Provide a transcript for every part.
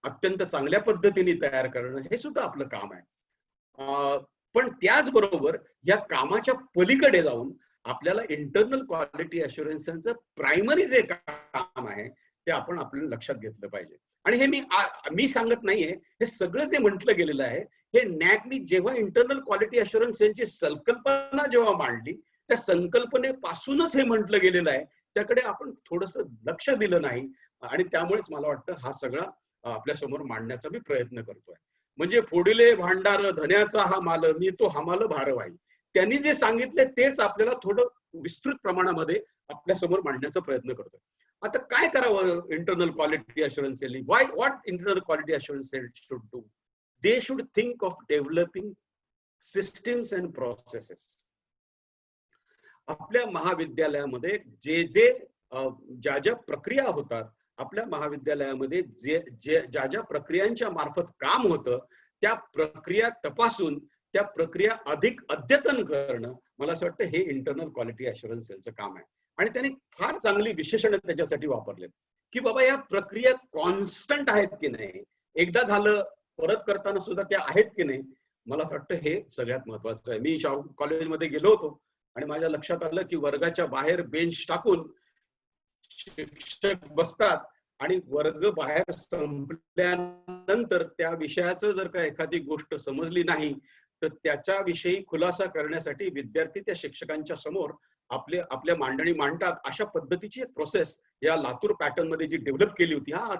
अत्यंत चांगल्या पद्धतीने तयार करणं हे सुद्धा आपलं काम आहे. पण त्याचबरोबर या कामाच्या पलीकडे जाऊन आपल्याला इंटरनल क्वालिटी अश्युरन्सचं प्रायमरी जे काम आहे ते आपण आपल्याला लक्षात घेतलं पाहिजे. आणि हे मी सांगत नाहीये, हे सगळं जे म्हटलं गेलेलं आहे हे नॅकनी जेव्हा इंटरनल क्वालिटी अश्युरन्स यांची संकल्पना जेव्हा मांडली त्या संकल्पनेपासूनच हे म्हटलं गेलेलं आहे, त्याकडे आपण थोडंसं लक्ष दिलं नाही आणि त्यामुळेच मला वाटतं हा सगळा आपल्या समोर मांडण्याचा मी प्रयत्न करतोय. म्हणजे फोडिले भांडार धन्याचा हा माल मी तो हमाल भारवाई, त्यांनी जे सांगितले तेच आपल्याला थोडं विस्तृत प्रमाणामध्ये आपल्या समोर मांडण्याचा प्रयत्न करतोय. आता काय करावं internal quality assurance cell? What internal quality assurance cell should do? They should think of developing systems and processes. आपल्या महाविद्यालयामध्ये ज्या ज्या प्रक्रिया होतात, आपल्या महाविद्यालयामध्ये ज्या ज्या प्रक्रियांच्या मार्फत काम होतं त्या प्रक्रिया तपासून त्या प्रक्रिया अधिक अद्यतन करणं मला असं वाटतं हे इंटरनल क्वालिटी अश्युरन्स सेलचं काम आहे. आणि त्यांनी फार चांगली विशेषण त्याच्यासाठी वापरलेत की बाबा या प्रक्रिया कॉन्स्टंट आहेत की नाही, एकदा झालं परत करताना सुद्धा त्या आहेत की नाही. मला वाटतं हे सगळ्यात महत्वाचं आहे. मी कॉलेजमध्ये गेलो होतो आणि माझ्या लक्षात आलं की वर्गाच्या बाहेर बेंच टाकून शिक्षक बसतात आणि वर्ग बाहेर संपल्यानंतर त्या विषयाचं जर का एखादी गोष्ट समजली नाही तर त्याच्याविषयी खुलासा करण्यासाठी विद्यार्थी त्या शिक्षकांच्या समोर आपल्या मांडणी मांडतात. अशा पद्धतीची एक प्रोसेस या लातूर पॅटर्न मध्ये जी डेव्हलप केली होती, हा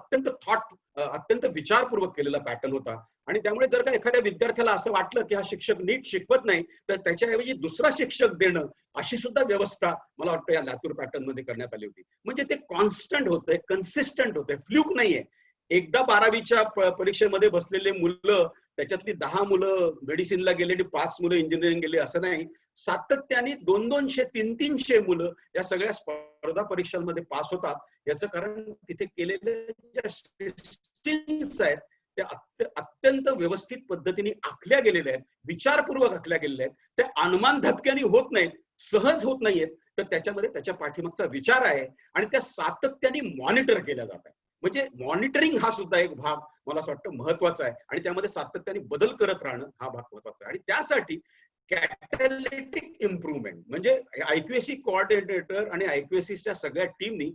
अत्यंत विचारपूर्वक केलेला पॅटर्न होता. आणि त्यामुळे जर का एखाद्या विद्यार्थ्याला असं वाटलं की हा शिक्षक नीट शिकवत नाही तर त्याच्याऐवजी दुसरा शिक्षक देणं अशी सुद्धा व्यवस्था मला वाटतं या लातूर पॅटर्न मध्ये करण्यात आली होती. म्हणजे ते कॉन्स्टंट होतंय, कन्सिस्टंट होतंय, फ्ल्यूक नाहीये. एकदा 12वीच्या परीक्षेमध्ये बसलेले मुलं त्याच्यातली 10 मुलं मेडिसिनला गेलेली, 5 मुलं इंजिनिअरिंग गेले असं नाही. सातत्याने 200-200, 300-300 मुलं या सगळ्या स्पर्धा परीक्षांमध्ये पास होतात. याचं कारण तिथे केलेले ज्या सिस्टीम्स आहेत त्या अत्यंत व्यवस्थित पद्धतीने आखल्या गेलेल्या आहेत, विचारपूर्वक आखल्या गेलेल्या आहेत. त्या अनुमान धपक्याने होत नाहीत, सहज होत नाहीयेत. तर त्याच्यामध्ये त्याच्या पाठीमागचा विचार आहे आणि त्या सातत्याने मॉनिटर केल्या जात आहे. म्हणजे मॉनिटरिंग हा सुद्धा एक भाग मला असं वाटतं महत्वाचा आहे आणि त्यामध्ये सातत्याने बदल करत राहणं हा भाग महत्वाचा आहे. आणि त्यासाठी कॅटॅलिटिक इम्प्रुव्हमेंट म्हणजे आयक्यूएसी कोऑर्डिनेटर आणि आयक्यूएसीच्या सगळ्या टीमनी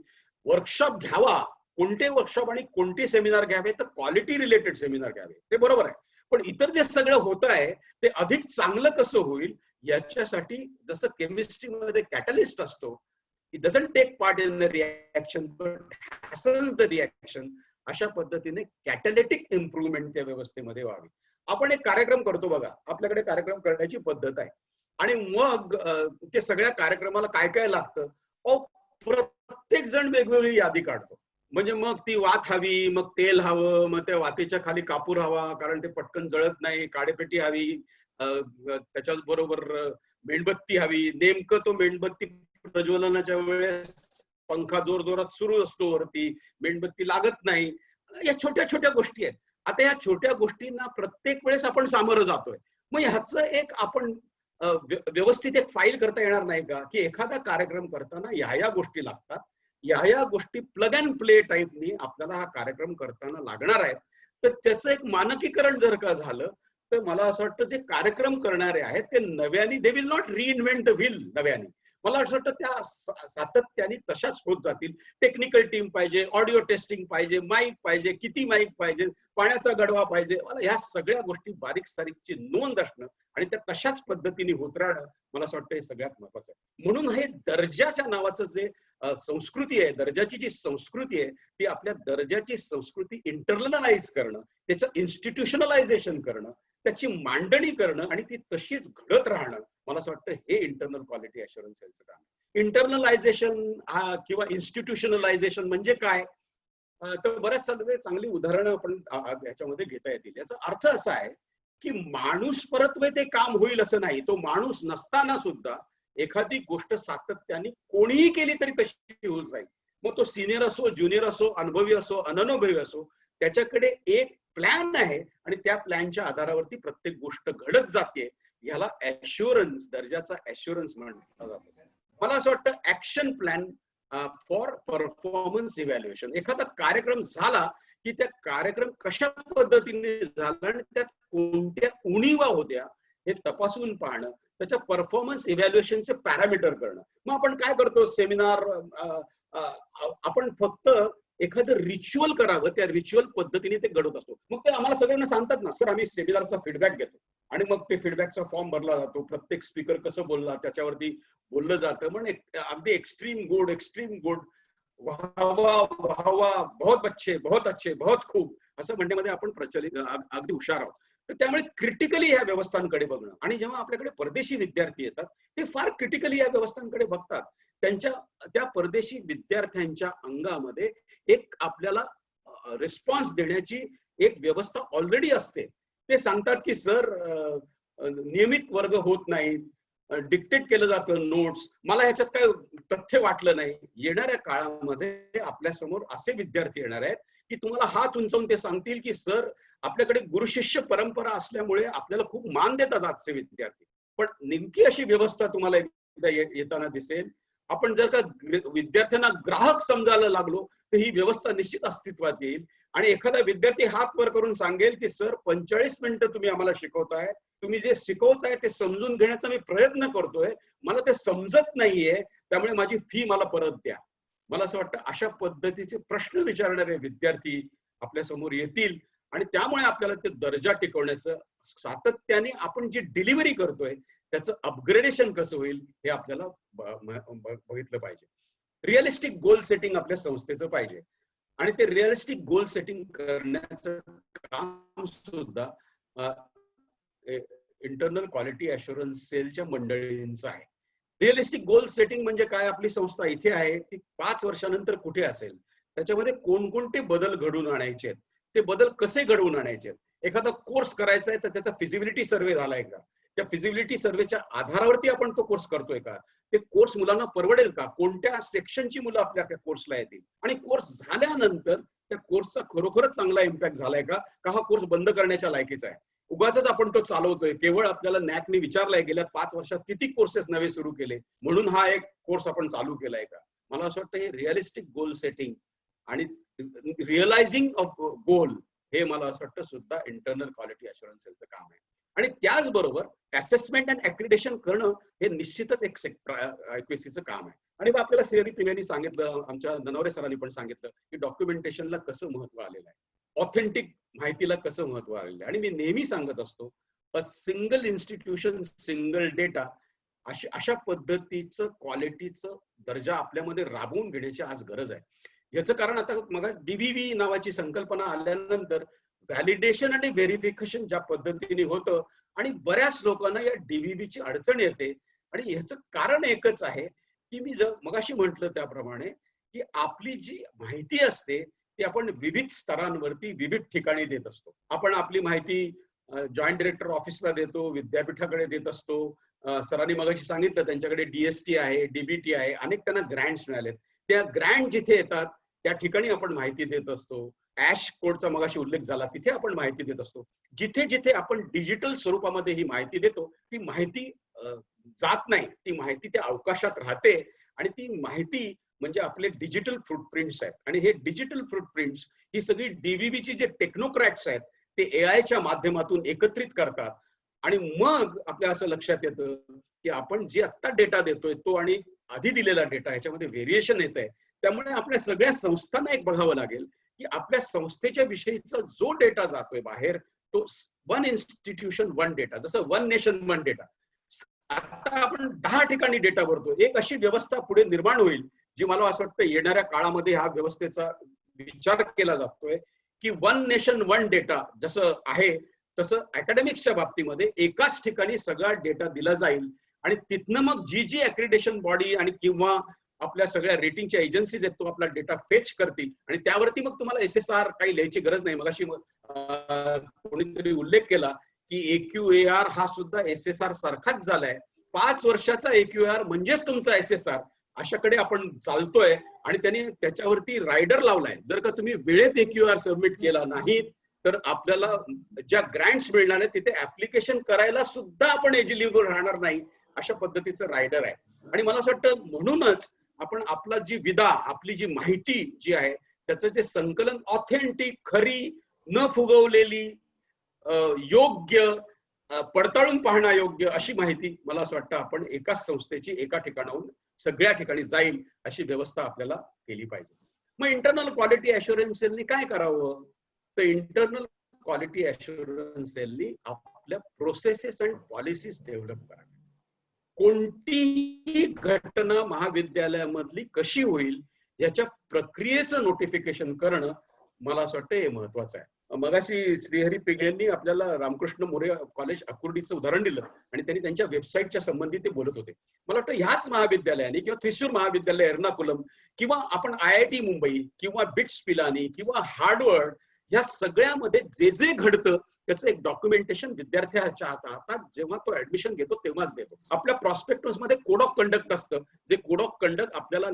वर्कशॉप घ्यावा. कोणते वर्कशॉप आणि कोणते सेमिनार घ्यावे तर क्वालिटी रिलेटेड सेमिनार घ्यावे, ते बरोबर आहे. पण इतर जे सगळं होत आहे ते अधिक चांगलं कसं होईल याच्यासाठी जसं केमिस्ट्रीमध्ये कॅटलिस्ट असतो, it doesn't take part in the reaction but hastens the reaction, अशा पद्धतीने कॅटॅलिटिक इम्प्रुव्हमेंट त्या व्यवस्थेमध्ये व्हावी. आपण एक कार्यक्रम करतो बघा, आपल्याकडे कार्यक्रम करण्याची पद्धत आहे आणि मग ते सगळ्या कार्यक्रमाला काय काय लागतं प्रत्येक जण वेगवेगळी यादी काढतो. म्हणजे मग ती वात हवी, मग तेल हवं, मग त्या वातीच्या खाली कापूर हवा कारण ते पटकन जळत नाही, काडेपेटी हवी, त्याच्याच बरोबर मेणबत्ती हवी. नेमकं तो मेणबत्ती प्रज्वलनाच्या वेळेस पंखा जोरजोरात सुरू असतो वरती, मेणबत्ती लागत नाही. या छोट्या छोट्या गोष्टी आहेत. आता या छोट्या गोष्टींना प्रत्येक वेळेस आपण सामोरं जातोय. मग ह्याचं एक आपण व्यवस्थित एक फाईल करता येणार नाही का की एखादा कार्यक्रम करताना ह्या गोष्टी लागतात, ह्या गोष्टी प्लग अँड प्ले टाईपनी आपल्याला हा कार्यक्रम करताना लागणार आहेत. तर त्याचं एक मानकीकरण जर का झालं तर मला असं वाटतं जे कार्यक्रम करणारे आहेत ते नव्याने they will not reinvent the wheel. नव्याने मला असं वाटतं त्या सातत्याने तशाच होत जातील. टेक्निकल टीम पाहिजे, ऑडिओ टेस्टिंग पाहिजे, माईक पाहिजे, किती माईक पाहिजे, पाण्याचा गडवा पाहिजे. मला ह्या सगळ्या गोष्टी बारीक सारीकची नोंद असणं आणि त्या तशाच पद्धतीने होत राहणं मला असं वाटतं हे सगळ्यात महत्वाचं आहे. म्हणून हे दर्जाच्या नावाचं जे संस्कृती आहे, दर्जाची जी संस्कृती आहे ती आपल्या दर्जाची संस्कृती इंटरनलाइज करणं, त्याचं इन्स्टिट्यूशनलायझेशन करणं, त्याची मांडणी करणं आणि ती तशीच घडत राहणं मला असं वाटतं हे इंटरनल क्वालिटी अश्युरन्स सेलचं काम. इंटरनलायझेशन हा किंवा इन्स्टिट्यूशनलायझेशन म्हणजे काय तर बऱ्याच चांगली उदाहरणं आपण याच्यामध्ये घेता येतील. याचा अर्थ असा आहे की माणूस परत्वे ते काम होईल असं नाही. तो माणूस नसताना सुद्धा एखादी गोष्ट सातत्याने कोणीही केली तरी तशी होत जाईल. मग तो सिनियर असो, ज्युनियर असो, अनुभवी असो, अननुभवी असो, त्याच्याकडे एक प्लॅन आहे आणि त्या प्लॅनच्या आधारावरती प्रत्येक गोष्ट घडत जाते. याला ऍश्युरन्स, दर्जाचा ऍश्युरन्स म्हटलं जातं. मला असं वाटतं action plan for performance evaluation. एखादा कार्यक्रम झाला की त्या कार्यक्रम कशा पद्धतीने झाला आणि त्यात कोणत्या उणीवा होत्या हे तपासून पाहणं, त्याच्या परफॉर्मन्स इव्हॅल्युएशनचे पॅरामीटर करणं. मग आपण काय करतो सेमिनार, आपण फक्त एखादं रिच्युअल करावं, त्या रिच्युअल पद्धतीने ते घडवत असतो. मग ते आम्हाला सगळ्यांना सांगतात ना, सर आम्ही सेमिनारचा फीडबॅक घेतो आणि मग ते फीडबॅकचा फॉर्म भरला जातो, प्रत्येक स्पीकर कसं बोलला त्याच्यावरती बोललं जातं. म्हणजे अगदी एक्स्ट्रीम गुड, वाह वाह, बहुत अच्छे, बहुत खूप असं म्हणण्यामध्ये आपण प्रचलित अगदी हुशार आहोत. तर त्यामुळे क्रिटिकली या व्यवस्थांकडे बघणं, आणि जेव्हा आपल्याकडे परदेशी विद्यार्थी येतात ते फार क्रिटिकली या व्यवस्थांकडे बघतात. त्यांच्या त्या परदेशी विद्यार्थ्यांच्या अंगामध्ये एक आपल्याला रिस्पॉन्स देण्याची एक व्यवस्था ऑलरेडी असते. ते सांगतात की सर नियमित वर्ग होत नाहीत, डिक्टेट केलं जातं नोट्स, मला ह्याच्यात काय तथ्य वाटलं नाही. येणाऱ्या काळामध्ये आपल्या समोर असे विद्यार्थी येणार आहेत की तुम्हाला हात उंचावून ते सांगतील की सर आपल्याकडे गुरुशिष्य परंपरा असल्यामुळे आपल्याला खूप मान देतात आजचे विद्यार्थी, पण नेमकी अशी व्यवस्था तुम्हाला एकदा येताना दिसेल. आपण जर का विद्यार्थ्यांना ग्राहक समजायला लागलो तर ही व्यवस्था निश्चित अस्तित्वात येईल. आणि एखादा विद्यार्थी हात वर करून सांगेल की सर 45 मिनिटं तुम्ही आम्हाला शिकवताय, तुम्ही जे शिकवताय ते समजून घेण्याचा मी प्रयत्न करतोय, मला ते समजत नाहीये, त्यामुळे माझी फी मला परत द्या. मला असं वाटतं अशा पद्धतीचे प्रश्न विचारणारे विद्यार्थी आपल्या समोर येतील आणि त्यामुळे आपल्याला ते दर्जा टिकवण्याचं, सातत्याने आपण जी डिलिव्हरी करतोय त्याचं अपग्रेडेशन कसं होईल हे आपल्याला बघितलं पाहिजे. रिअलिस्टिक गोल सेटिंग आपल्या संस्थेचं पाहिजे आणि ते रिअलिस्टिक गोल सेटिंग करण्याचं काम सुद्धा इंटरनल क्वालिटी अश्युरन्स सेलच्या मंडळींचं आहे. रिअलिस्टिक गोल सेटिंग म्हणजे काय, आपली संस्था इथे आहे ती 5 वर्षानंतर कुठे असेल, त्याच्यामध्ये कोणकोणते बदल घडवून आणायचे आहेत, ते बदल कसे घडवून आणायचे आहेत. एखादा कोर्स करायचा आहे तर त्याचा फिजिबिलिटी सर्व्हे झालाय का, त्या फिजिबिलिटी सर्व्हेच्या आधारावरती आपण तो कोर्स करतोय का, ते कोर्स मुलांना परवडेल का, कोणत्या सेक्शनची मुलं आपल्या त्या कोर्सला येतील, आणि कोर्स झाल्यानंतर त्या कोर्सचा खरोखरच चांगला इम्पॅक्ट झालाय का, हा कोर्स बंद करण्याच्या लायकीचा आहे. उगाच आपण तो चालवतोय, केवळ आपल्याला नॅकने विचारलंय गेल्या 5 वर्षात किती कोर्सेस नवे सुरू केले म्हणून हा एक कोर्स आपण चालू केलाय का. मला असं वाटतं हे रिअलिस्टिक गोल सेटिंग आणि रिअलायझिंग ऑफ गोल हे मला असं वाटतं सुद्धा इंटरनल क्वालिटी अश्युरन्स सेलचं काम आहे. आणि त्याचबरोबर असेसमेंट अँड ऍक्रिडेशन करणं हे निश्चितच एक IQACचं काम आहे. आणि मग आपल्याला श्रेयरी पिंगेनी सांगितलं, आमच्या ननवरे सरांनी पण सांगितलं की डॉक्युमेंटेशनला कसं महत्व आलेलं आहे, ऑथेंटिक माहितीला कसं महत्व आलेलं आहे. आणि मी नेहमी सांगत असतो, a single institution single data, अशा पद्धतीचं क्वालिटीचं दर्जा आपल्यामध्ये राबवून घेण्याची आज गरज आहे. याचं कारण आता मग DVV नावाची संकल्पना आल्यानंतर व्हॅलिडेशन आणि व्हेरिफिकेशन ज्या पद्धतीने होतं आणि बऱ्याच लोकांना या DVVची अडचण येते. आणि ह्याचं कारण एकच आहे की मी मगाशी म्हटलं त्याप्रमाणे की आपली जी माहिती असते ती आपण विविध स्तरांवरती विविध ठिकाणी देत असतो. आपण आपली माहिती जॉईंट डायरेक्टर ऑफिसला देतो, विद्यापीठाकडे देत असतो. सरांनी मगाशी सांगितलं त्यांच्याकडे DST आहे, DBT आहे, अनेक त्यांना ग्रँट्स मिळालेत. त्या ग्रँट जिथे येतात त्या ठिकाणी आपण माहिती देत असतो. ऍश कोडचा मगाशी उल्लेख झाला, तिथे आपण माहिती देत असतो. जिथे जिथे आपण डिजिटल स्वरूपामध्ये ही माहिती देतो ती माहिती जात नाही, ती माहिती त्या अवकाशात राहते. आणि ती माहिती म्हणजे आपले डिजिटल फुटप्रिंट्स आहेत. आणि हे डिजिटल फुटप्रिंट्स ही सगळी DVVची जे टेक्नोक्रॅट्स आहेत ते AI माध्यमातून एकत्रित करतात. आणि मग आपल्या असं लक्षात येतं की आपण जे आत्ता डेटा देतोय तो आणि आधी दिलेला डेटा ह्याच्यामध्ये व्हेरिएशन येत आहे. त्यामुळे आपल्या सगळ्या संस्थांना एक बघावं लागेल की आपल्या संस्थेच्या विषयीचा जो डेटा जातोय बाहेर तो 1 इन्स्टिट्यूशन 1 डेटा, जसं 1 नेशन 1 डेटा. आता आपण 10 ठिकाणी डेटा भरतो. एक अशी व्यवस्था पुढे निर्माण होईल जी मला असं वाटतं येणाऱ्या काळामध्ये ह्या व्यवस्थेचा विचार केला जातोय की 1 नेशन 1 डेटा जसं आहे तसं अकॅडमिक्सच्या बाबतीमध्ये एकाच ठिकाणी सगळा डेटा दिला जाईल. आणि तिथनं मग जी अक्रिडेशन बॉडी आणि किंवा आपल्या सगळ्या रेटिंगच्या एजन्सीज आहेत तो आपला डेटा फेच करतील आणि त्यावरती मग तुम्हाला SSR काही लिहायची गरज नाही. मग अशी कोणीतरी उल्लेख केला की AQAR हा सुद्धा SSR सारखाच झालाय. 5 वर्षाचा AQAR म्हणजेच तुमचा SSR, अशाकडे आपण चालतोय. आणि त्यांनी त्याच्यावरती रायडर लावलाय, जर का तुम्ही वेळेत AQAR सबमिट केला नाही तर आपल्याला ज्या ग्रँट्स मिळणार आहेत तिथे ऍप्लिकेशन करायला सुद्धा आपण एलिजिबल राहणार नाही, अशा पद्धतीचं रायडर आहे. आणि मला असं वाटतं म्हणूनच आपण आपला जी विदा, आपली जी माहिती जी आहे त्याचं जे संकलन ऑथेंटिक, खरी, न फुगवलेली, योग्य, पडताळून पाहण्यायोग्य अशी माहिती मला असं वाटतं आपण एकाच संस्थेची एका ठिकाणाहून सगळ्या ठिकाणी जाईल अशी व्यवस्था आपल्याला केली पाहिजे. मग इंटरनल क्वालिटी अश्युरन्स सेलनी काय करावं? तर इंटरनल क्वालिटी अश्युरन्स सेलनी आपल्या प्रोसेसेस अँड पॉलिसीज डेव्हलप कराव्या. कोणतीही घटना महाविद्यालयामधली कशी होईल याच्या प्रक्रियेचं नोटिफिकेशन करणं मला असं वाटतं हे महत्वाचं आहे. मगाशी श्रीहरी पिंगळेंनी आपल्याला रामकृष्ण मोरे कॉलेज अकुर्डीचं उदाहरण दिलं आणि त्यांनी त्यांच्या वेबसाईटच्या संबंधी ते बोलत होते. मला वाटतं ह्याच महाविद्यालयाने किंवा थ्रिसूर महाविद्यालय एर्नाकुलम किंवा आपण IIT मुंबई किंवा बिट्स पिलानी किंवा हार्वर्ड या सगळ्यामध्ये जे जे घडतं त्याचं एक डॉक्युमेंटेशन विद्यार्थ्याच्या हातात जेव्हा तो ऍडमिशन घेतो तेव्हाच देतो. आपल्या प्रॉस्पेक्टस मध्ये कोड ऑफ कंडक्ट असतं, जे कोड ऑफ कंडक्ट आपल्याला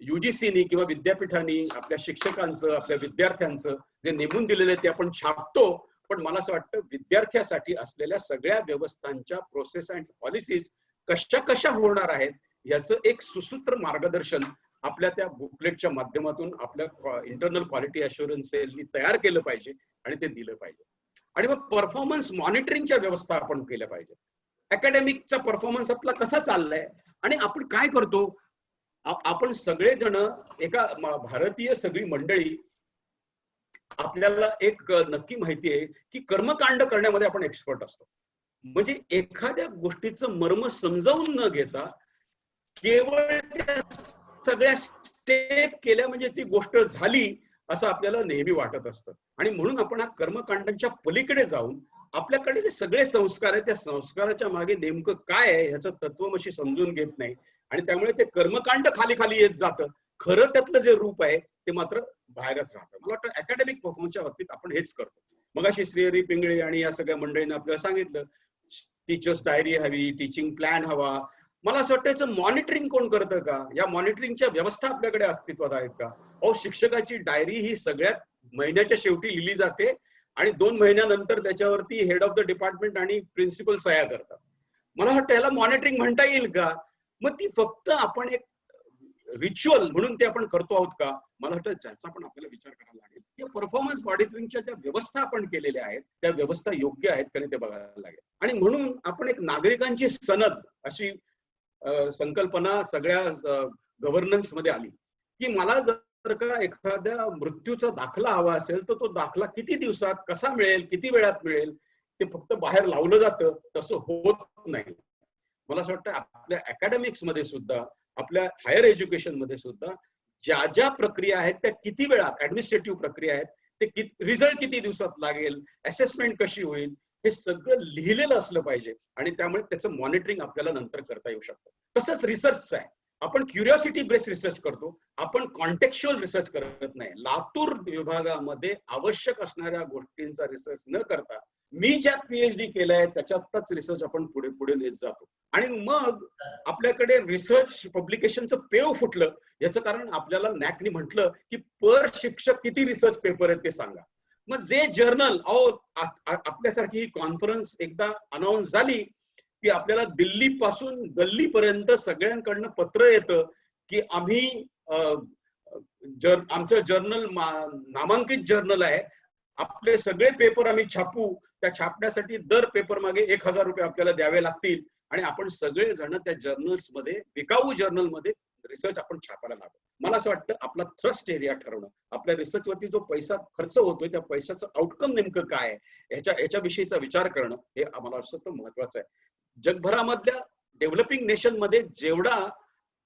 UGCनी किंवा विद्यापीठांनी आपल्या शिक्षकांचं, आपल्या विद्यार्थ्यांचं जे नेमून दिलेलं ते आपण छापतो. पण मला असं वाटतं विद्यार्थ्यासाठी असलेल्या सगळ्या व्यवस्थांच्या प्रोसेस अँड पॉलिसीज कशा कशा होणार आहेत याचं एक सुसूत्र मार्गदर्शन आपल्या त्या बुकलेटच्या माध्यमातून आपल्या इंटरनल क्वालिटी अश्युरन्स सेलनी तयार केलं पाहिजे आणि ते दिलं पाहिजे. आणि मग परफॉर्मन्स मॉनिटरिंगच्या व्यवस्था आपण केल्या पाहिजे. अकॅडमिकचा परफॉर्मन्स आपला कसा चाललाय आणि आपण काय करतो. आपण सगळेजण एका भारतीय सगळी मंडळी आपल्याला एक नक्की माहिती आहे की कर्मकांड करण्यामध्ये आपण एक्सपर्ट असतो. म्हणजे एखाद्या गोष्टीचं मर्म समजावून न घेता केवळ त्या सगळ्या स्टेप केल्या म्हणजे ती गोष्ट झाली असं आपल्याला नेहमी वाटत असतं. आणि म्हणून आपण कर्मकांडांच्या पलीकडे जाऊन आपल्याकडे जे सगळे संस्कार आहेत त्या संस्काराच्या मागे नेमकं काय आहे ह्याचं तत्वमशी समजून घेत नाही आणि त्यामुळे ते कर्मकांड खाली खाली येत जातं. खरं त्यातलं जे रूप आहे ते मात्र बाहेरच राहतं. मला वाटतं अकॅडमिक परफॉर्मन्सच्या बाबतीत आपण हेच करतो. मगाशी श्रीहरी पिंगळे आणि या सगळ्या मंडळींनी आपल्याला सांगितलं टीचर्स डायरी हवी, टीचिंग प्लॅन हवा. मला असं वाटतं याचं मॉनिटरिंग कोण करतं का? या मॉनिटरिंगच्या व्यवस्था आपल्याकडे अस्तित्वात आहेत का? शिक्षकाची डायरी ही सगळ्यात महिन्याच्या शेवटी लिहिली जाते आणि 2 महिन्यानंतर त्याच्यावरती हेड ऑफ द डिपार्टमेंट आणि प्रिन्सिपल सह्या करतात. मला वाटतं याला मॉनिटरिंग म्हणता येईल का? मग ती फक्त आपण एक रिच्युअल म्हणून ते आपण करतो आहोत का? मला वाटतं ज्याचा पण आपल्याला विचार करायला लागेल. या परफॉर्मन्स मॉनिटरिंगच्या ज्या व्यवस्था आपण केलेल्या आहेत त्या व्यवस्था योग्य आहेत का ते बघायला लागेल. आणि म्हणून आपण एक नागरिकांची सनद अशी संकल्पना सगळ्या गव्हर्नन्स मध्ये आली की मला जर का एखाद्या मृत्यूचा दाखला हवा असेल तर तो दाखला किती दिवसात कसा मिळेल, किती वेळात मिळेल, ते फक्त बाहेर लावलं जातं तसं होत नाही. मला असं वाटतं आपल्या अकॅडमिक्स मध्ये सुद्धा आपल्या हायर एज्युकेशन मध्ये सुद्धा ज्या ज्या प्रक्रिया आहेत त्या किती वेळात, ऍडमिनिस्ट्रेटिव्ह प्रक्रिया आहेत ते रिझल्ट किती दिवसात लागेल, असेसमेंट कशी होईल, हे सगळं लिहिलेलं असलं पाहिजे आणि त्यामुळे त्याचं मॉनिटरिंग आपल्याला नंतर करता येऊ शकतं. तसंच रिसर्चचं आहे. आपण क्युरिओसिटी बेस्ड रिसर्च करतो, आपण कॉन्टेक्च्युअल रिसर्च करत नाही. लातूर विभागामध्ये आवश्यक असणाऱ्या गोष्टींचा रिसर्च न करता मी ज्यात PhD केलंय त्याच्यातच रिसर्च आपण पुढे पुढे नेत जातो. आणि मग आपल्याकडे रिसर्च पब्लिकेशनचं पेव फुटलं. याचं कारण आपल्याला नॅकनी म्हटलं की पर शिक्षक किती रिसर्च पेपर आहेत ते सांगा. मग जे जर्नल आपल्यासारखी ही कॉन्फरन्स एकदा अनाऊन्स झाली की आपल्याला दिल्ली पासून गल्लीपर्यंत सगळ्यांकडनं पत्र येतं की आम्ही आमचं जर्नल नामांकित जर्नल आहे, आपले सगळे पेपर आम्ही छापू, त्या छापण्यासाठी दर पेपर मागे 1000 रुपये आपल्याला द्यावे लागतील आणि आपण सगळे जण त्या जर्नल्स मध्ये, विकाऊ जर्नल मध्ये रिसर्च आपण छापायला लागतो. मला असं वाटतं आपला थ्रस्ट एरिया ठरवणं, आपल्या रिसर्च वरती जो पैसा खर्च होतोय त्या पैशाचं आउटकम नेमकं काय आहे याच्याविषयीचा विचार करणं हे आम्हाला असं महत्वाचं आहे. जगभरामधल्या डेव्हलपिंग नेशन मध्ये जेवढा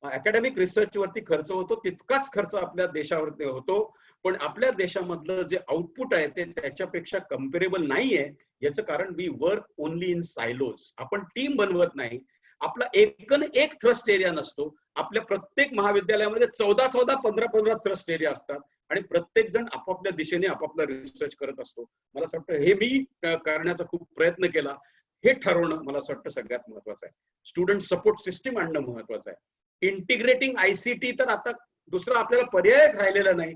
अकॅडमिक रिसर्च वरती खर्च होतो तितकाच खर्च आपल्या देशावरती होतो, पण आपल्या देशामधलं जे आउटपुट आहे ते त्याच्यापेक्षा कम्पेरेबल नाहीये. याचं कारण वी वर्क ओनली इन सायलोज. आपण टीम बनवत नाही. आपला एक थ्रस्ट एरिया नसतो. आपल्या प्रत्येक महाविद्यालयामध्ये 14 15 थ्रस्ट एरिया असतात आणि प्रत्येक जण आपापल्या दिशेने आपापला रिसर्च करत असतो. मला असं वाटतं हे मी करण्याचा खूप प्रयत्न केला. हे ठरवणं मला असं वाटतं सगळ्यात महत्वाचं आहे. स्टुडंट सपोर्ट सिस्टीम आणणं महत्वाचं आहे. इंटिग्रेटिंग ICT तर आता दुसरा आपल्याला पर्यायच राहिलेला नाही.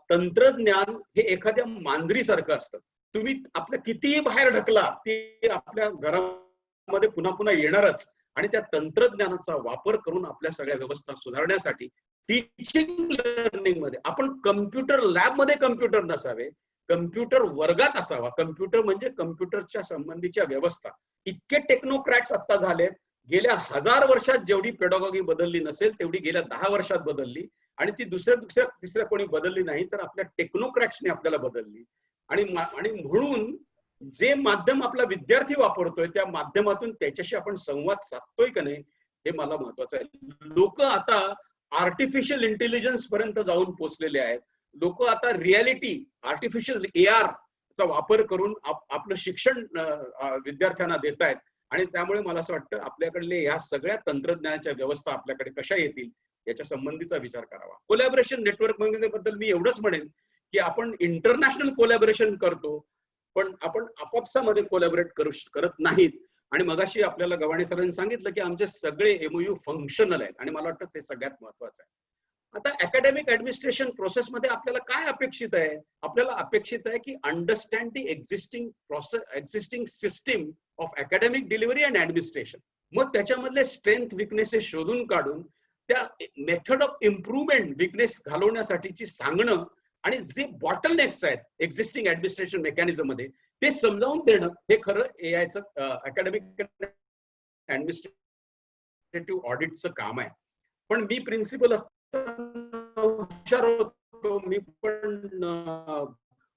तंत्रज्ञान हे एखाद्या मांजरीसारखं असतं. तुम्ही आपल्या कितीही बाहेर ढकला ते आपल्या घरामध्ये पुन्हा पुन्हा येणारच. आणि त्या तंत्रज्ञानाचा वापर करून आपल्या सगळ्या व्यवस्था सुधारण्यासाठी टीचिंग लर्निंग मध्ये आपण कम्प्युटर लॅब मध्ये कम्प्युटर नसावे, कम्प्युटर वर्गात असावा. कम्प्युटर म्हणजे कम्प्युटरच्या संबंधीच्या व्यवस्था. इतके टेक्नोक्रॅट्स आता झालेत, गेल्या 1000 वर्षात जेवढी पेडागॉगी बदलली नसेल तेवढी गेल्या 10 वर्षात बदलली, आणि ती दुसऱ्या तिसऱ्या कोणी बदलली नाही, तर आपल्या टेक्नोक्रॅट्सने आपल्याला बदलली. आणि म्हणून जे माध्यम आपला विद्यार्थी वापरतोय त्या माध्यमातून त्याच्याशी आपण संवाद साधतोय का नाही हे मला महत्वाचं आहे. लोक आता आर्टिफिशियल इंटेलिजन्स पर्यंत जाऊन पोहोचलेले आहेत. लोक आता रियालिटी, आर्टिफिशियल AR चा वापर करून आपलं शिक्षण विद्यार्थ्यांना देत आहेत. आणि त्यामुळे मला असं वाटतं आपल्याकडले या सगळ्या तंत्रज्ञानाच्या व्यवस्था आपल्याकडे कशा येतील याच्या संबंधीचा विचार करावा. कोलॅबोरेशन नेटवर्क बद्दल मी एवढंच म्हणेन की आपण इंटरनॅशनल कोलॅबोरेशन करतो, पण आपण आपापसामध्ये कोलॅबोरेट करत नाहीत. आणि मगाशी आपल्याला गव्हाणे सरांनी सांगितलं की आमचे सगळे MOU फंक्शनल आहेत, आणि मला वाटतं ते सगळ्यात महत्वाचं आहे. आता अकॅडमिक ऍडमिनिस्ट्रेशन प्रोसेस मध्ये आपल्याला काय अपेक्षित आहे? आपल्याला अपेक्षित आहे की understand the existing system of academic delivery and administration. मग त्याच्यामधले स्ट्रेंथ विकनेसेस शोधून काढून त्या मेथड ऑफ इम्प्रुव्हमेंट विकनेस घालवण्यासाठीची सांगणं, आणि जे बॉटलनेक्स आहेत एक्झिस्टिंग ऍडमिनिस्ट्रेशन मेकॅनिझम मध्ये ते समजावून देणं, हे खरं AIचं अकॅडमिक ऍडमिनिस्ट्रेटिव्ह ऑडिटचं काम आहे. पण मी प्रिन्सिपल असताना हुशार होतो, मी पण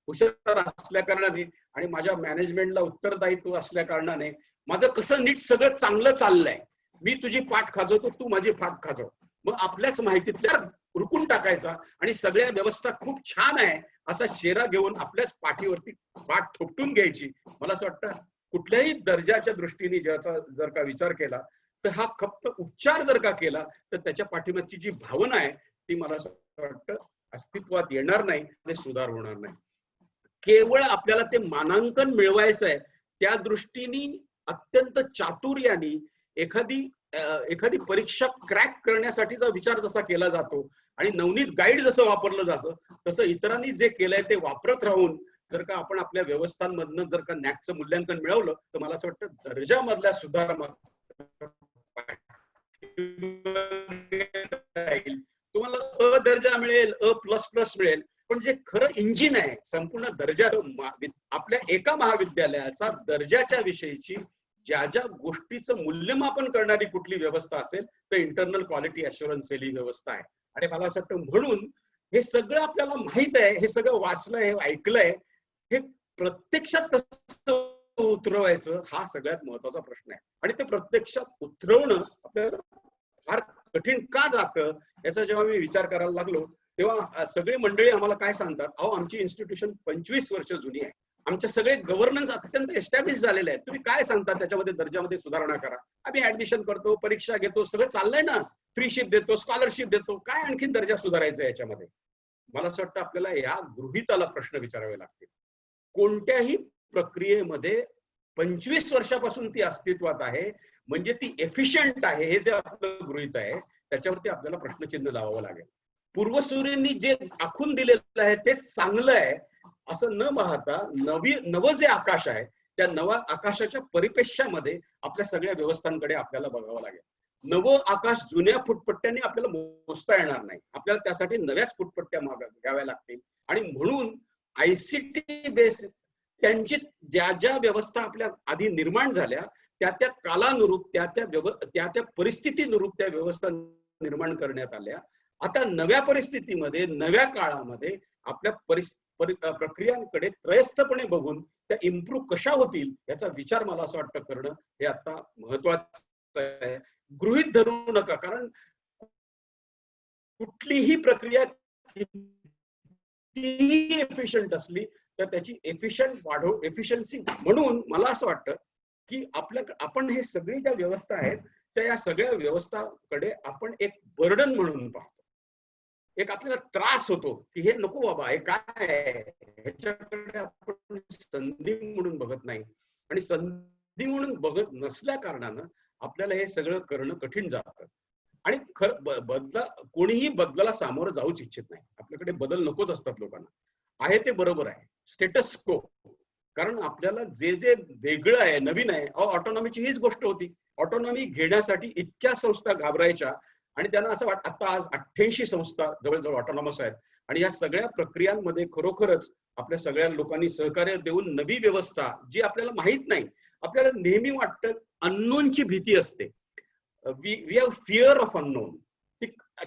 हुशार असल्या कारणाने आणि माझ्या मॅनेजमेंटला उत्तरदायित्व असल्या कारणाने माझं कसं नीट सगळं चांगलं चाललंय. मी तुझी पाठ खाजवतो, तू माझी पाठ खाजव. मग आपल्याच माहितीतल्या रुकून टाकायचा आणि सगळ्या व्यवस्था खूप छान आहे असा शेरा घेऊन आपल्याच पाठीवरती पाठ थोपटून घ्यायची. मला असं वाटतं कुठल्याही दर्जाच्या दृष्टीने ज्याचा जर का विचार केला तर हा फक्त उपचार जर का केला तर त्याच्या पाठीमागची जी भावना आहे ती मला असं वाटतं अस्तित्वात येणार नाही, ते सुधार होणार नाही. केवळ आपल्याला ते मानांकन मिळवायचं आहे त्या दृष्टीने अत्यंत चातुर्याने एखादी परीक्षा क्रॅक करण्यासाठीचा विचार जसा केला जातो आणि नवनीत गाईड जसं वापरलं जातं तसं इतरांनी जे केलंय ते वापरत राहून जर का आपण आपल्या व्यवस्थांमधनं जर का नॅकचं मूल्यांकन मिळवलं तर मला असं वाटतं दर्जामधल्या सुधारणा तुम्हाला अ दर्जा मिळेल, A++ मिळेल, पण जे खरं इंजिन आहे संपूर्ण दर्जा आपल्या एका महाविद्यालयाचा दर्जाच्या विषयीची ज्या ज्या गोष्टीचं मूल्यमापन करणारी कुठली व्यवस्था असेल तर इंटरनल क्वालिटी अश्युरन्स सेल ही व्यवस्था आहे. आणि मला असं वाटतं म्हणून हे सगळं आपल्याला माहित आहे, हे सगळं वाचलंय, हे ऐकलंय, हे प्रत्यक्षात कसं उतरवायचं हा सगळ्यात महत्वाचा प्रश्न आहे. आणि ते प्रत्यक्षात उतरवणं आपल्याला फार कठीण का जातं याचा जेव्हा मी विचार करायला लागलो तेव्हा सगळी मंडळी आम्हाला काय सांगतात, अहो आमची इन्स्टिट्यूशन 25 वर्ष जुनी आहे, आमच्या सगळे गव्हर्नन्स अत्यंत एस्टॅब्लिश झालेले आहेत, तुम्ही काय सांगता त्याच्यामध्ये दर्जामध्ये सुधारणा करा. आम्ही ऍडमिशन करतो, परीक्षा घेतो, सगळं चाललंय ना, फ्रीशिप देतो, स्कॉलरशिप देतो, काय आणखीन दर्जा सुधारायचा याच्यामध्ये? मला असं वाटतं आपल्याला या गृहीताला प्रश्न विचारावे लागतील. कोणत्याही प्रक्रियेमध्ये 25 वर्षापासून ती अस्तित्वात आहे म्हणजे ती एफिशियंट आहे हे जे आपलं गृहीत आहे त्याच्यावरती आपल्याला प्रश्नचिन्ह लावावं लागेल. पूर्वसूर्यांनी जे आखून दिलेलं आहे ते चांगलं आहे असं न पाहता नवं जे आकाश आहे त्या नव्या आकाशाच्या परिपेक्षामध्ये आपल्या सगळ्या व्यवस्थांकडे आपल्याला बघावं लागेल. नवं आकाश जुन्या फुटपट्ट्यांनी आपल्याला मोजता येणार नाही, आपल्याला त्यासाठी नव्याच फुटपट्ट्या घ्याव्या लागतील. आणि म्हणून ICT बेस त्यांची ज्या ज्या व्यवस्था आपल्या आधी निर्माण झाल्या त्या त्या कालानुरूप त्या त्या परिस्थितीनुरूप त्या व्यवस्था निर्माण करण्यात आल्या. आता नव्या परिस्थितीमध्ये नव्या काळामध्ये आपल्या प्रक्रियांकडे त्रयस्थपणे बघून त्या इम्प्रूव्ह कशा होतील याचा विचार मला असं वाटतं करणं हे आता महत्वाचं आहे. गृहीत धरू नका, कारण कुठलीही प्रक्रिया कितीही एफिशियंट असली तर त्याची एफिशियन्सी म्हणून मला असं वाटतं की आपण हे सगळी ज्या व्यवस्था आहेत त्या या सगळ्या व्यवस्थाकडे आपण एक बर्डन म्हणून पाहतो, एक आपल्याला त्रास होतो की हे नको बाबा, हे काय आहे, ह्याच्याकडे आपण संधी म्हणून बघत नाही. आणि संधी म्हणून बघत नसल्या कारणानं आपल्याला हे सगळं करणं कठीण जातं. आणि कोणीही बदलाला सामोरं जाऊच इच्छित नाही, आपल्याकडे बदल नकोच असतात लोकांना. आहे ते बरोबर आहे, स्टेटस को कारण आपल्याला जे जे वेगळं आहे, नवीन आहे, ऑटोनॉमीची हीच गोष्ट होती. ऑटोनॉमी घेण्यासाठी इतक्या संस्था घाबरायच्या आणि त्यांना असं वाटतं आता आज 88 संस्था जवळजवळ ऑटोनॉमस आहेत आणि या सगळ्या प्रक्रियांमध्ये खरोखरच आपल्या सगळ्या लोकांनी सहकार्य देऊन नवी व्यवस्था जी आपल्याला माहित नाही, आपल्याला नेहमी वाटतं अननोनची भीती असते. We have fear of unknown.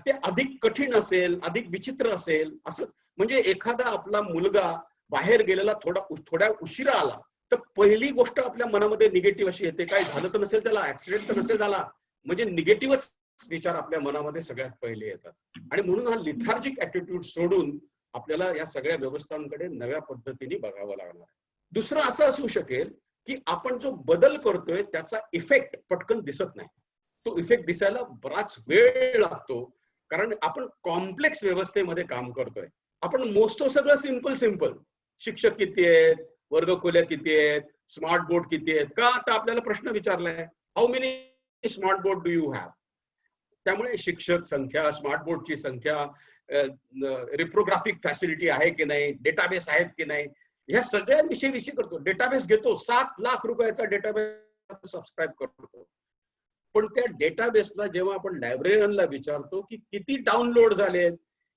ते अधिक कठीण असेल, अधिक विचित्र असेल असं. म्हणजे एखादा आपला मुलगा बाहेर गेलेला थोड्या उशिरा आला तर पहिली गोष्ट आपल्या मनामध्ये निगेटिव्ह अशी येते, काय झालं तर नसेल, त्याला ऍक्सिडेंट तर नसेल झाला, म्हणजे निगेटिव्हच विचार आपल्या मनामध्ये सगळ्यात पहिले येतात. आणि म्हणून हा लिथार्जिक ऍटिट्यूड सोडून आपल्याला या सगळ्या व्यवस्थांकडे नव्या पद्धतीने बघावं लागणार. दुसरं असं असू शकेल की आपण जो बदल करतोय त्याचा इफेक्ट पटकन दिसत नाही. तो इफेक्ट दिसायला बराच वेळ लागतो, कारण आपण कॉम्प्लेक्स व्यवस्थेमध्ये काम करतोय. आपण मोजतो सगळं सिंपल, शिक्षक किती आहेत, वर्गखोल्या किती आहेत, स्मार्ट बोर्ड किती आहेत. का आता आपल्याला प्रश्न विचारलाय, how many smart board do you have. त्यामुळे शिक्षक संख्या, स्मार्ट बोर्डची संख्या, रिप्रोग्राफिक फॅसिलिटी आहे की नाही, डेटाबेस आहेत की नाही, ह्या सगळ्या विषयी करतो. डेटाबेस घेतो, 7 लाख रुपयाचा डेटाबेस सबस्क्राईब करतो. पण त्या डेटाबेसला जेव्हा आपण लायब्ररीयनला विचारतो की किती डाउनलोड झालेत,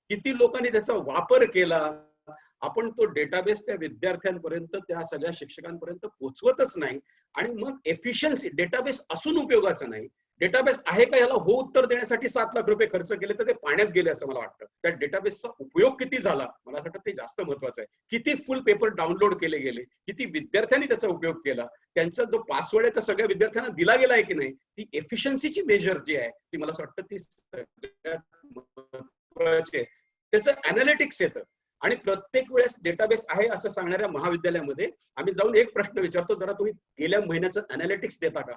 किती लोकांनी त्याचा वापर केला, आपण तो डेटाबेस त्या विद्यार्थ्यांपर्यंत, त्या सगळ्या शिक्षकांपर्यंत पोहोचवतच नाही. आणि मग एफिशियन्सी, डेटाबेस असून उपयोगाचं नाही. डेटाबेस आहे का याला हो उत्तर देण्यासाठी 7 लाख रुपये खर्च केले तर ते पाण्यात गेले असं मला वाटतं. त्या डेटाबेसचा उपयोग किती झाला, मला वाटतं ते जास्त महत्वाचं आहे. किती फुल पेपर डाउनलोड केले गेले, किती विद्यार्थ्यांनी त्याचा उपयोग केला, त्यांचा जो पासवर्ड आहे तो सगळ्या विद्यार्थ्यांना दिला गेला आहे की नाही, ती एफिशियन्सीची मेजर जी आहे ती मला असं वाटतं ती सगळ्यात महत्वाची आहे. त्याचं अनालिटिक्स येतं. आणि प्रत्येक वेळेस डेटाबेस आहे असं सांगणाऱ्या महाविद्यालयामध्ये आम्ही जाऊन एक प्रश्न विचारतो, जरा तुम्ही गेल्या महिन्याचं अनालिटिक्स देता का.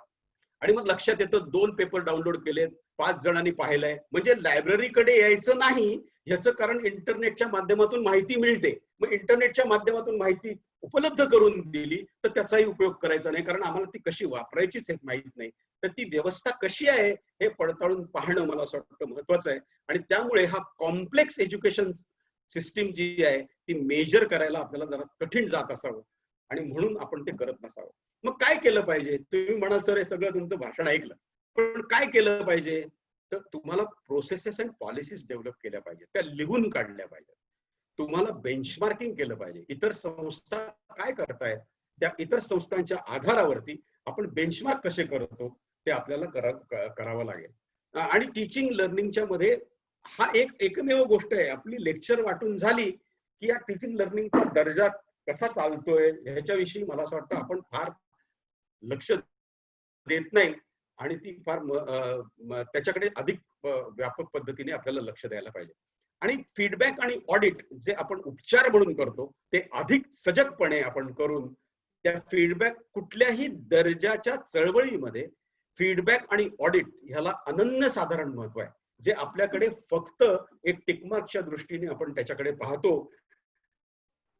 आणि मग लक्षात येतं 2 पेपर डाउनलोड केलेत, 5 जणांनी पाहिलंय. म्हणजे लायब्ररीकडे यायचं नाही ह्याचं कारण इंटरनेटच्या माध्यमातून माहिती मिळते. मग इंटरनेटच्या माध्यमातून माहिती उपलब्ध करून दिली तर त्याचाही उपयोग करायचा नाही, कारण आम्हाला ती कशी वापरायचीच हे माहित नाही. तर ती व्यवस्था कशी आहे हे पडताळून पाहणं मला असं वाटतं महत्वाचं आहे. आणि त्यामुळे हा कॉम्प्लेक्स एज्युकेशन सिस्टीम जी आहे ती मेजर करायला आपल्याला जरा कठीण जात असावं आणि म्हणून आपण ते करत नसावं. मग काय केलं पाहिजे. तुम्ही म्हणाल सर हे सगळं तुमचं भाषण ऐकलं, पण काय केलं पाहिजे. तर तुम्हाला प्रोसेसेस अँड पॉलिसीज डेव्हलप केल्या पाहिजेत, त्या लिहून काढल्या पाहिजेत. तुम्हाला बेंचमार्किंग केलं पाहिजे. इतर संस्था काय करतायत त्या इतर संस्थांच्या आधारावरती आपण बेंचमार्क कसे करतो ते आपल्याला करावं लागेल. आणि टीचिंग लर्निंगच्या मध्ये हा एकमेव गोष्ट आहे. आपली लेक्चर वाटून झाली की या टीचिंग लर्निंगचा दर्जा कसा चालतोय ह्याच्याविषयी मला असं वाटतं आपण फार लक्ष देत नाही आणि ती फार त्याच्याकडे अधिक व्यापक पद्धतीने आपल्याला लक्ष द्यायला पाहिजे. आणि फीडबॅक आणि ऑडिट जे आपण उपचार म्हणून करतो ते अधिक सजगपणे आपण करून त्या फीडबॅक कुठल्याही दर्जाच्या चळवळीमध्ये फीडबॅक आणि ऑडिट ह्याला अनन्यसाधारण महत्व आहे, जे आपल्याकडे फक्त एक टिकमार्कच्या दृष्टीने आपण त्याच्याकडे पाहतो.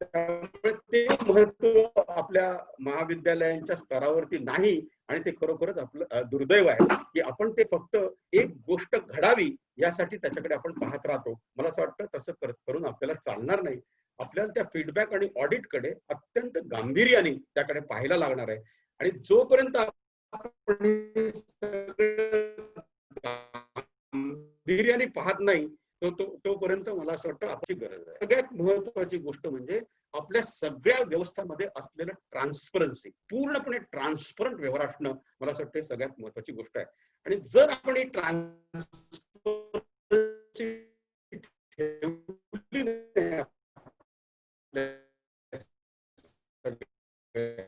त्यामुळे ते महत्व आपल्या महाविद्यालयांच्या स्तरावरती नाही आणि ते खरोखरच आपलं दुर्दैव आहे की आपण ते फक्त एक गोष्ट घडावी यासाठी त्याच्याकडे आपण पाहत राहतो. मला असं वाटतं तसं करून आपल्याला चालणार नाही. आपल्याला त्या फीडबॅक आणि ऑडिट कडे अत्यंत गांभीर्याने त्याकडे पाहायला लागणार आहे. आणि जोपर्यंत आपण गांभीर्याने पाहत नाही तोपर्यंत मला असं वाटतं आपली गरज आहे. सगळ्यात महत्वाची गोष्ट म्हणजे आपल्या सगळ्या व्यवस्थांमध्ये असलेलं ट्रान्सपरन्सी, पूर्णपणे ट्रान्सपरंट व्यवहार असणं मला असं वाटतं सगळ्यात महत्वाची गोष्ट आहे. आणि जर आपण ही ट्रान्सपरन्सी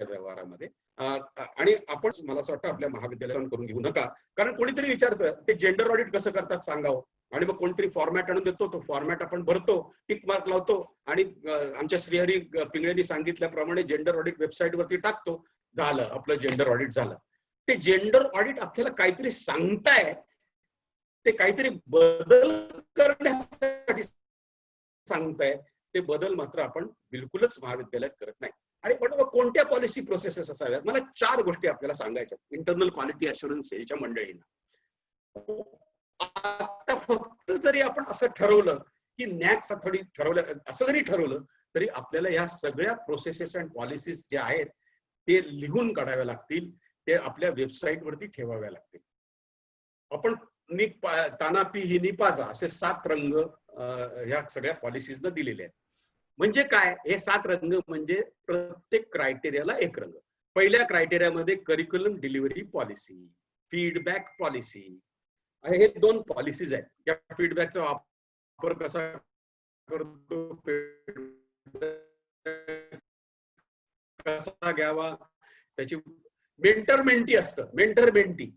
व्यवहारामध्ये आणि आपण मला असं वाटतं आपल्या महाविद्यालयात करून घेऊ नका. कारण कोणीतरी विचारतं ते जेंडर ऑडिट कसं करतात सांगावं, आणि मग कोणतरी फॉर्मॅट आणून देतो, तो फॉर्मॅट आपण भरतो, टिक मार्क लावतो आणि आमच्या श्रीहरी पिंगळेंनी सांगितल्याप्रमाणे जेंडर ऑडिट वेबसाईट वरती टाकतो, झालं आपलं जेंडर ऑडिट झालं. ते जेंडर ऑडिट आपल्याला काहीतरी सांगताय, ते काहीतरी बदल करण्यासाठी सांगताय, ते बदल मात्र आपण बिलकुलच महाविद्यालयात करत नाही. आणि पण कोणत्या पॉलिसी प्रोसेसेस असाव्यात, मला 4 गोष्टी आपल्याला सांगायच्या इंटरनल क्वालिटी अश्युरन्स सेलच्या मंडळींना. आता फक्त जरी आपण असं ठरवलं की नॅक ठरवलं, असं जरी ठरवलं तरी आपल्याला ह्या सगळ्या प्रोसेसेस अँड पॉलिसीज ज्या आहेत ते लिहून काढाव्या लागतील, ते आपल्या वेबसाईटवरती ठेवाव्या लागतील. आपण तानापी ही निपाजा असे 7 रंग ह्या सगळ्या पॉलिसीजना दिलेले आहेत. म्हणजे काय, हे 7 रंग म्हणजे प्रत्येक क्रायटेरियाला एक रंग. पहिल्या क्रायटेरियामध्ये curriculum delivery policy, feedback policy, हे 2 पॉलिसीज आहेत. या फीडबॅकचा वापर कसा करतो, कसा घ्यावा, त्याची मेंटर मेंटी असतं. मेंटर मेंटी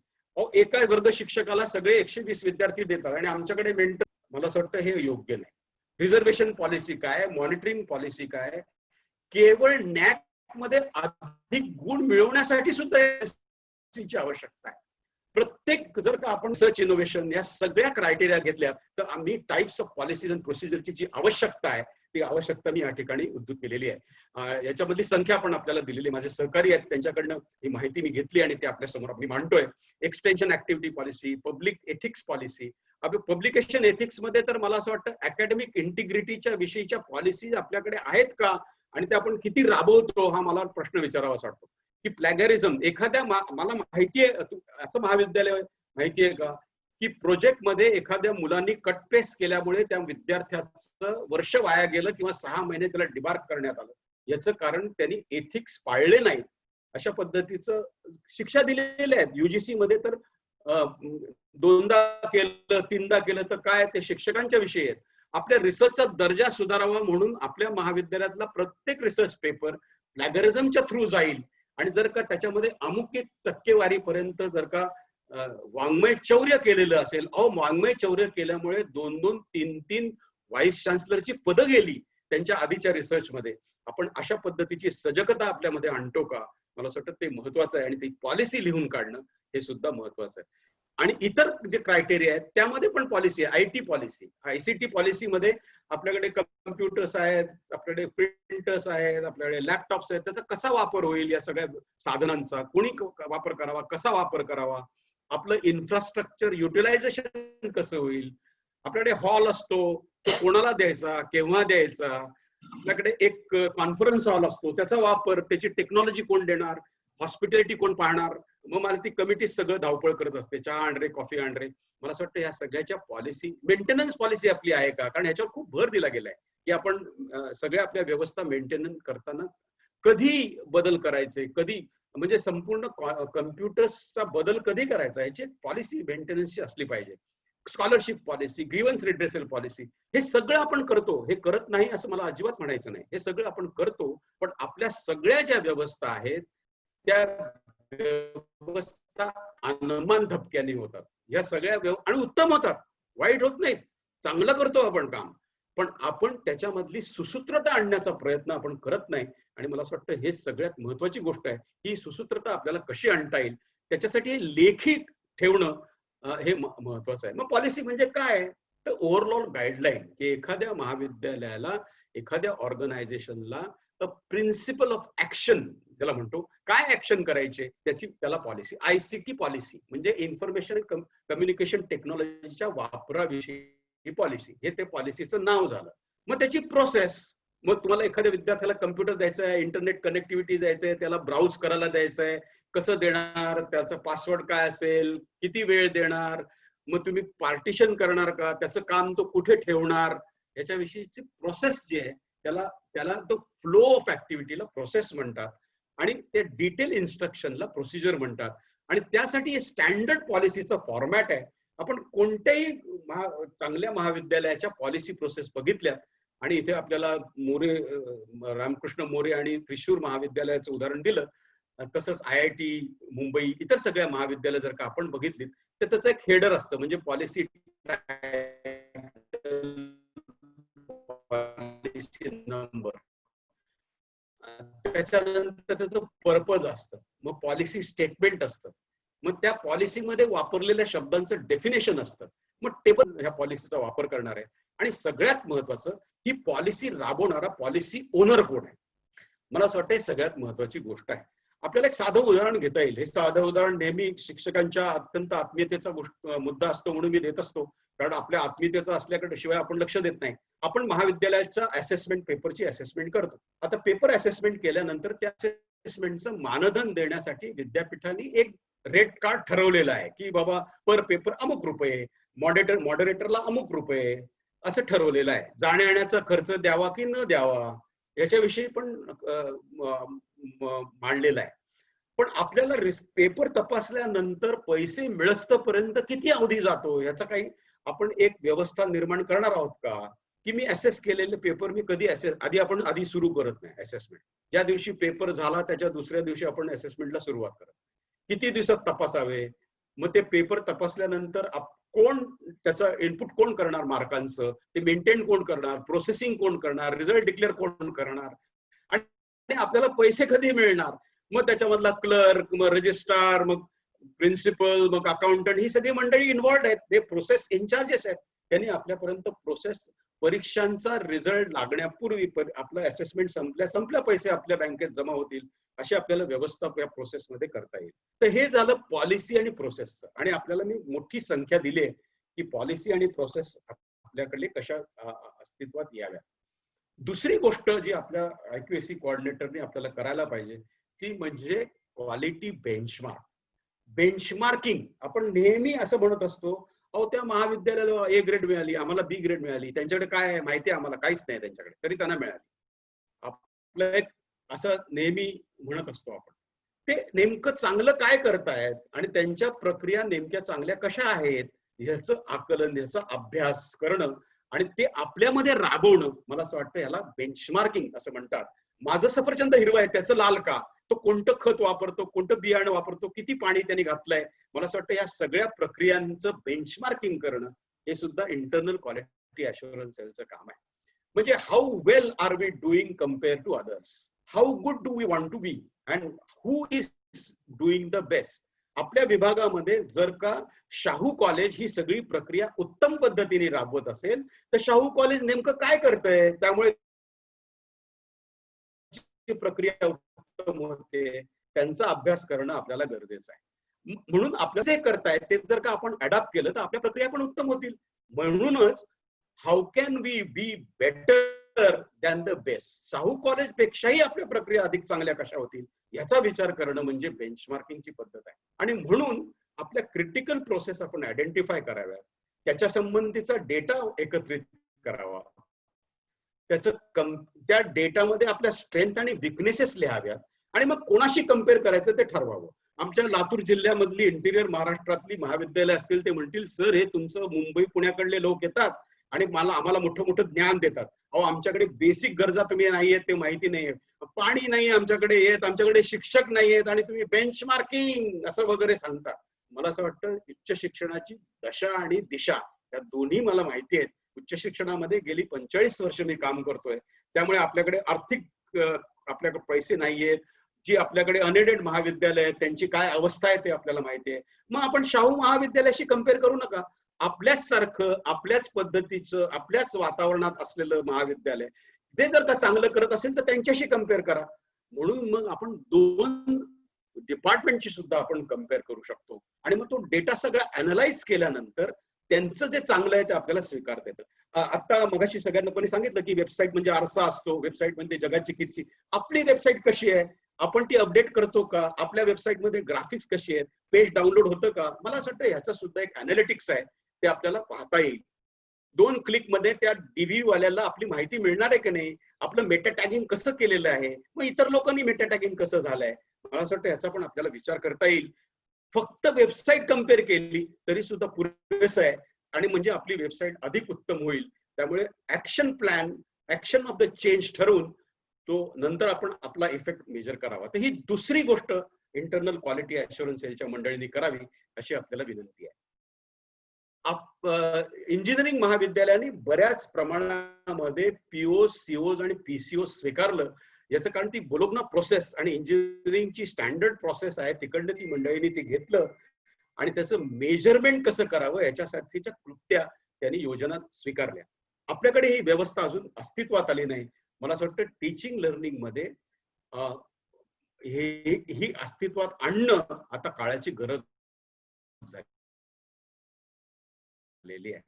एका वर्ग शिक्षकाला सगळे 120 विद्यार्थी देतात आणि आमच्याकडे मेंटर, मला असं वाटतं हे योग्य नाही. रिझर्वेशन पॉलिसी काय, मॉनिटरिंग पॉलिसी काय, केवळ नॅक मध्ये अधिक गुण मिळवण्यासाठी सुद्धा ची आवश्यकता आहे. प्रत्येक जर का आपण सर्च इनोव्हेशन या सगळ्या क्रायटेरिया घेतल्या तर आम्ही टाइप्स ऑफ पॉलिसीज अँड प्रोसिजरची जी आवश्यकता आहे ती आवश्यकता मी या ठिकाणी उद्धृत केलेली आहे. याच्यामधली संख्या पण आपल्याला दिलेली, माझे सहकारी आहेत त्यांच्याकडनं ही माहिती मी घेतली आणि ते आपल्या समोर मी मांडतोय. Extension activity policy, public ethics policy. Publication ethics मध्ये तर मला असं वाटतं अकॅडमिक इंटिग्रिटीच्या विषयीच्या पॉलिसी आपल्याकडे आहेत का आणि ते आपण किती राबवतो हा मला प्रश्न विचारावासा वाटतो. की प्लॅगरिझम एखाद्या, मला माहितीये असं महाविद्यालय माहितीये का की प्रोजेक्ट मध्ये एखाद्या मुलांनी कट पेस्ट केल्यामुळे त्या विद्यार्थ्याचं वर्ष वाया गेलं किंवा 6 महिने त्याला डिबार्क करण्यात आलं. याचं कारण त्यांनी एथिक्स पाळले नाहीत. अशा पद्धतीचं शिक्षा दिलेल्या आहेत. युजीसी मध्ये तर 2दा केलं 3दा केलं तर काय ते शिक्षकांच्या विषयी आहेत. आपल्या रिसर्चचा दर्जा सुधारावा म्हणून आपल्या महाविद्यालयातला प्रत्येक रिसर्च पेपर प्लॅगरिझमच्या थ्रू जाईल आणि जर का त्याच्यामध्ये अमुक एक टक्केवारीपर्यंत जर का वाङ्मय चौर्य केलेलं असेल, वाङ्मय चौर्य केल्यामुळे 2-2, 3-3 व्हाईस चान्सलरची पदं गेली त्यांच्या आधीच्या रिसर्चमध्ये. आपण अशा पद्धतीची सजगता आपल्यामध्ये आणतो का, मला असं वाटतं ते महत्वाचं आहे. आणि ती पॉलिसी लिहून काढणं हे सुद्धा महत्वाचं आहे. आणि इतर जे क्रायटेरिया आहेत त्यामध्ये पण पॉलिसी आहे. आयटी पॉलिसी, आयसीटी पॉलिसीमध्ये आपल्याकडे कम्प्युटर्स आहेत, आपल्याकडे प्रिंटर्स आहेत, आपल्याकडे लॅपटॉप्स आहेत, त्याचा कसा वापर होईल, या सगळ्या साधनांचा कोणी वापर करावा, कसा वापर करावा, आपलं इन्फ्रास्ट्रक्चर युटिलायझेशन कसं होईल, आपल्याकडे हॉल असतो तो कोणाला द्यायचा, केव्हा द्यायचा, आपल्याकडे एक कॉन्फरन्स हॉल असतो त्याचा वापर, त्याची टेक्नॉलॉजी कोण देणार, हॉस्पिटॅलिटी कोण पाहणार. मग मला ती कमिटी सगळं धावपळ करत असते, चहा आण रे, कॉफी आण रे. मला असं वाटतं या सगळ्याच्या पॉलिसी, मेंटेनन्स पॉलिसी आपली आहे का, कारण ह्याच्यावर खूप भर दिला गेलाय की आपण सगळ्या आपल्या व्यवस्था मेंटेनन्स करताना कधी बदल करायचे, कधी म्हणजे संपूर्ण कम्प्युटर्सचा बदल कधी करायचा याची पॉलिसी मेंटेनन्सची असली पाहिजे. Scholarship policy, grievance redressal policy, हे सगळं आपण करतो. हे करत नाही असं मला अजिबात म्हणायचं नाही, हे सगळं आपण करतो. पण आपल्या सगळ्या ज्या व्यवस्था आहेत त्या व्यवस्था अनमान धपक्याने होतात. या सगळ्या आणि उत्तम होतात, वाईट होत नाहीत, चांगलं करतो आपण काम, पण आपण त्याच्यामधली सुसूत्रता आणण्याचा प्रयत्न आपण करत नाही. आणि मला असं वाटतं हे सगळ्यात महत्वाची गोष्ट आहे. ही सुसूत्रता आपल्याला कशी आणता येईल त्याच्यासाठी लेखी ठेवणं हे महत्वाचं आहे. मग पॉलिसी म्हणजे काय, तर ओव्हरऑल गाईडलाईन की एखाद्या महाविद्यालयाला, एखाद्या ऑर्गनायझेशनला प्रिन्सिपल ऑफ ऍक्शन त्याला म्हणतो, काय ऍक्शन करायचे त्याला पॉलिसी. आयसीटी पॉलिसी म्हणजे इन्फॉर्मेशन कम्युनिकेशन टेक्नॉलॉजीच्या वापराविषयी पॉलिसी, हे ते पॉलिसीचं नाव झालं. मग त्याची प्रोसेस, मग तुम्हाला एखाद्या विद्यार्थ्याला कम्प्युटर द्यायचा आहे, इंटरनेट कनेक्टिव्हिटी द्यायचं आहे, त्याला ब्राउज करायला द्यायचं आहे, कसं देणार, त्याचा पासवर्ड काय असेल, किती वेळ देणार, मग तुम्ही पार्टिशन करणार का, त्याचं काम तो कुठे ठेवणार, याच्याविषयीची प्रोसेस जी आहे त्याला तो फ्लो ऑफ ऍक्टिव्हिटीला प्रोसेस म्हणतात आणि ते डिटेल इन्स्ट्रक्शनला प्रोसिजर म्हणतात. आणि त्यासाठी स्टँडर्ड पॉलिसीचा फॉर्मॅट आहे. आपण कोणत्याही चांगल्या महाविद्यालयाच्या पॉलिसी प्रोसेस बघितल्या आणि इथे आपल्याला मोरे, रामकृष्ण मोरे आणि त्रिशूर महाविद्यालयाचं उदाहरण दिलं, तसंच IIT मुंबई, इतर सगळ्या महाविद्यालय जर का आपण बघितली तर त्याचं एक हेडर असतं, म्हणजे पॉलिसी नंबर, त्याच्यानंतर त्याचं पर्पज असतं, मग पॉलिसी स्टेटमेंट असतं, मग त्या पॉलिसीमध्ये वापरलेल्या शब्दांचं डेफिनेशन असतं, मग टेबल ह्या पॉलिसीचा वापर करणार आहे. आणि सगळ्यात महत्वाचं, ही पॉलिसी राबवणारा पॉलिसी ओनर कोण आहे, मला असं वाटतं सगळ्यात महत्वाची गोष्ट आहे. आपल्याला एक साधं उदाहरण घेता येईल. हे साधं उदाहरण नेहमी शिक्षकांच्या अत्यंत आत्मीयतेचा मुद्दा असतो म्हणून मी देत असतो. कारण आपल्या आत्मीयतेचं असल्याकडे शिवाय आपण लक्ष देत नाही. आपण महाविद्यालयाच्या असेसमेंट पेपरची असेसमेंट करतो. आता पेपर असेसमेंट केल्यानंतर त्या असेसमेंटचं मानधन देण्यासाठी विद्यापीठाने एक रेट कार्ड ठरवलेलं आहे की बाबा पर पेपर अमुक रुपये, मॉडरेटरला अमुक रुपये असं ठरवलेलं आहे. जाण्या येण्याचा खर्च द्यावा की न द्यावा याच्याविषयी पण मांडलेलं आहे. पण आपल्याला पेपर तपासल्यानंतर पैसे मिळस्तपर्यंत किती अवधी जातो याचा काही आपण एक व्यवस्था निर्माण करणार आहोत का? की मी असेस केलेले पेपर मी कधी आधी सुरू करत नाही असेसमेंट. ज्या दिवशी पेपर झाला त्याच्या दुसऱ्या दिवशी आपण असेसमेंटला सुरुवात करत. किती दिवसात तपासावे? मग ते पेपर तपासल्यानंतर कोण त्याचा इनपुट कोण करणार मार्कांचं, ते मेंटेन कोण करणार, प्रोसेसिंग कोण करणार, रिझल्ट डिक्लेअर कोण करणार आणि आपल्याला पैसे कधी मिळणार? मग त्याच्यामधला क्लर्क, मग रजिस्ट्रार, मग प्रिन्सिपल, मग अकाउंटंट ही सगळी मंडळी इन्व्हॉल्ड आहेत. ते प्रोसेस इन्चार्जेस आहेत. त्यांनी आपल्यापर्यंत प्रोसेस परीक्षांचा रिझल्ट लागण्यापूर्वी आपलं असेसमेंट संपल्या पैसे आपल्या बँकेत जमा होतील अशी आपल्याला व्यवस्था या प्रोसेसमध्ये करता येईल. तर हे झालं पॉलिसी आणि प्रोसेसचं. आणि आपल्याला मी मोठी संख्या दिली आहे की पॉलिसी आणि प्रोसेस आपल्याकडे कशा अस्तित्वात याव्या. दुसरी गोष्ट जी आपल्या IQAC कोऑर्डिनेटरने आपल्याला करायला पाहिजे ती म्हणजे क्वालिटी बेंचमार्क. बेंचमार्किंग आपण नेहमी असं म्हणत असतो, अहो त्या महाविद्यालयाला A ग्रेड मिळाली, आम्हाला B ग्रेड मिळाली, त्यांच्याकडे काय आहे माहिती आहे आम्हाला, काहीच नाही त्यांच्याकडे, तरी त्यांना मिळाली. आपलं एक असं नेहमी म्हणत असतो आपण. ते नेमकं चांगलं काय करतायत आणि त्यांच्या प्रक्रिया नेमक्या चांगल्या कशा आहेत ह्याचं आकलन, ह्याचा अभ्यास करणं आणि ते आपल्यामध्ये राबवणं, मला असं वाटतं याला बेंचमार्किंग असं म्हणतात. माझं सफरचंद हिरवं आहे त्याचं लाल का? तो कोणतं खत वापरतो, कोणतं बियाणं वापरतो, किती पाणी त्यांनी घातलंय, मला असं वाटतं या सगळ्या प्रक्रियांचं बेंचमार्किंग करणं हे सुद्धा इंटरनल क्वालिटी अश्युरन्स सेलचं काम आहे. म्हणजे how well are we doing compare to others, how good do we want to be and who is doing the best. आपल्या विभागामध्ये जर का शाहू कॉलेज ही सगळी प्रक्रिया उत्तम पद्धतीने राबवत असेल तर शाहू कॉलेज नेमकं काय करतंय त्यामुळे प्रक्रिया उत्तम होते, त्यांचा अभ्यास करणं आपल्याला गरजेचं आहे. म्हणून आपलं जे करतायत ते जर का आपण अडॉप्ट केलं तर आपल्या प्रक्रिया पण उत्तम होतील. म्हणूनच how can we be better than the best, Shahu college पेक्षाही आपल्या प्रक्रिया अधिक चांगल्या कशा होतील याचा विचार करणं म्हणजे बेंचमार्किंगची पद्धत आहे. आणि म्हणून आपल्या क्रिटिकल प्रोसेस आपण आयडेंटिफाय कराव्यात, त्याच्या संबंधीचा डेटा एकत्रित करावा, त्या डेटामध्ये आपल्या स्ट्रेंथ आणि विकनेसेस लिहाव्यात आणि मग कोणाशी कम्पेअर करायचं ते ठरवावं. आमच्या लातूर जिल्ह्यामधली इंटिरियर महाराष्ट्रातली महाविद्यालय असतील ते म्हणतील सर हे तुमचं मुंबई पुण्याकडले लोक येतात आणि आम्हाला मोठं मोठं ज्ञान देतात. अहो आमच्याकडे बेसिक गरजा तुम्ही नाही आहेत ते माहिती नाहीये, पाणी नाही आमच्याकडे येत, आमच्याकडे शिक्षक नाही आहेत आणि तुम्ही बेंचमार्किंग असं वगैरे सांगता. मला असं वाटतं उच्च शिक्षणाची दशा आणि दिशा या दोन्ही मला माहिती आहेत. उच्च शिक्षणामध्ये गेली 45 वर्ष मी काम करतोय, त्यामुळे आपल्याकडे आर्थिक आपल्याकडे पैसे नाहीयेत. जी आपल्याकडे अनएडेड महाविद्यालय आहेत त्यांची काय अवस्था आहे ते आपल्याला माहिती आहे. मग आपण शाहू महाविद्यालयाशी कम्पेअर करू नका. आपल्याच सारखं, आपल्याच पद्धतीचं, आपल्याच वातावरणात असलेलं महाविद्यालय जे जर का चांगलं करत असेल तर त्यांच्याशी कम्पेअर करा. म्हणून मग आपण 2 डिपार्टमेंटची सुद्धा आपण कम्पेअर करू शकतो आणि मग तो डेटा सगळा अनालाइज केल्यानंतर त्यांचं जे चांगलं आहे ते आपल्याला स्वीकारता येतं. आता मगाशी सगळ्यांना कोणी सांगितलं की वेबसाईट म्हणजे आरसा असतो, वेबसाईट म्हणजे जगाची कीर्ती. आपली वेबसाईट कशी आहे, आपण ती अपडेट करतो का, आपल्या वेबसाईटमध्ये ग्राफिक्स कशी आहेत, पेज डाउनलोड होतं का, मला असं वाटतं ह्याचा सुद्धा एक अनालिटिक्स आहे, ते आपल्याला पाहता येईल. 2 क्लिक मध्ये त्या डीव्ही वाल्याला आपली माहिती मिळणार आहे की नाही, आपलं मेटा टॅगिंग कसं केलेलं आहे, मग इतर लोकांनी मेटा टॅगिंग कसं झालंय, मला असं वाटतं ह्याचा पण आपल्याला विचार करता येईल. फक्त वेबसाईट कम्पेअर केली तरी सुद्धा पुरेसं आहे आणि म्हणजे आपली वेबसाईट अधिक उत्तम होईल. त्यामुळे action plan, action of the change ठरवून तो नंतर आपण आपला इफेक्ट मेजर करावा. तर ही दुसरी गोष्ट इंटरनल क्वालिटी अश्युरन्स सेलच्या मंडळींनी करावी अशी आपल्याला विनंती आहे. इंजिनिअरिंग महाविद्यालयाने बऱ्याच प्रमाणामध्ये पीओ, सीओज आणि पीसीओ स्वीकारलं. याचं कारण ती बोलोग्ना प्रोसेस आणि इंजिनिअरिंगची स्टँडर्ड प्रोसेस आहे, तिकडनं ती मंडळींनी ती घेतलं आणि त्याचं मेजरमेंट कसं करावं याच्यासाठीच्या कृत्या त्यांनी योजना स्वीकारल्या. आपल्याकडे ही व्यवस्था अजून अस्तित्वात आली नाही. मला असं वाटतं टीचिंग लर्निंग मध्ये ही अस्तित्वात आणणं आता काळाची गरज झालेली आहे.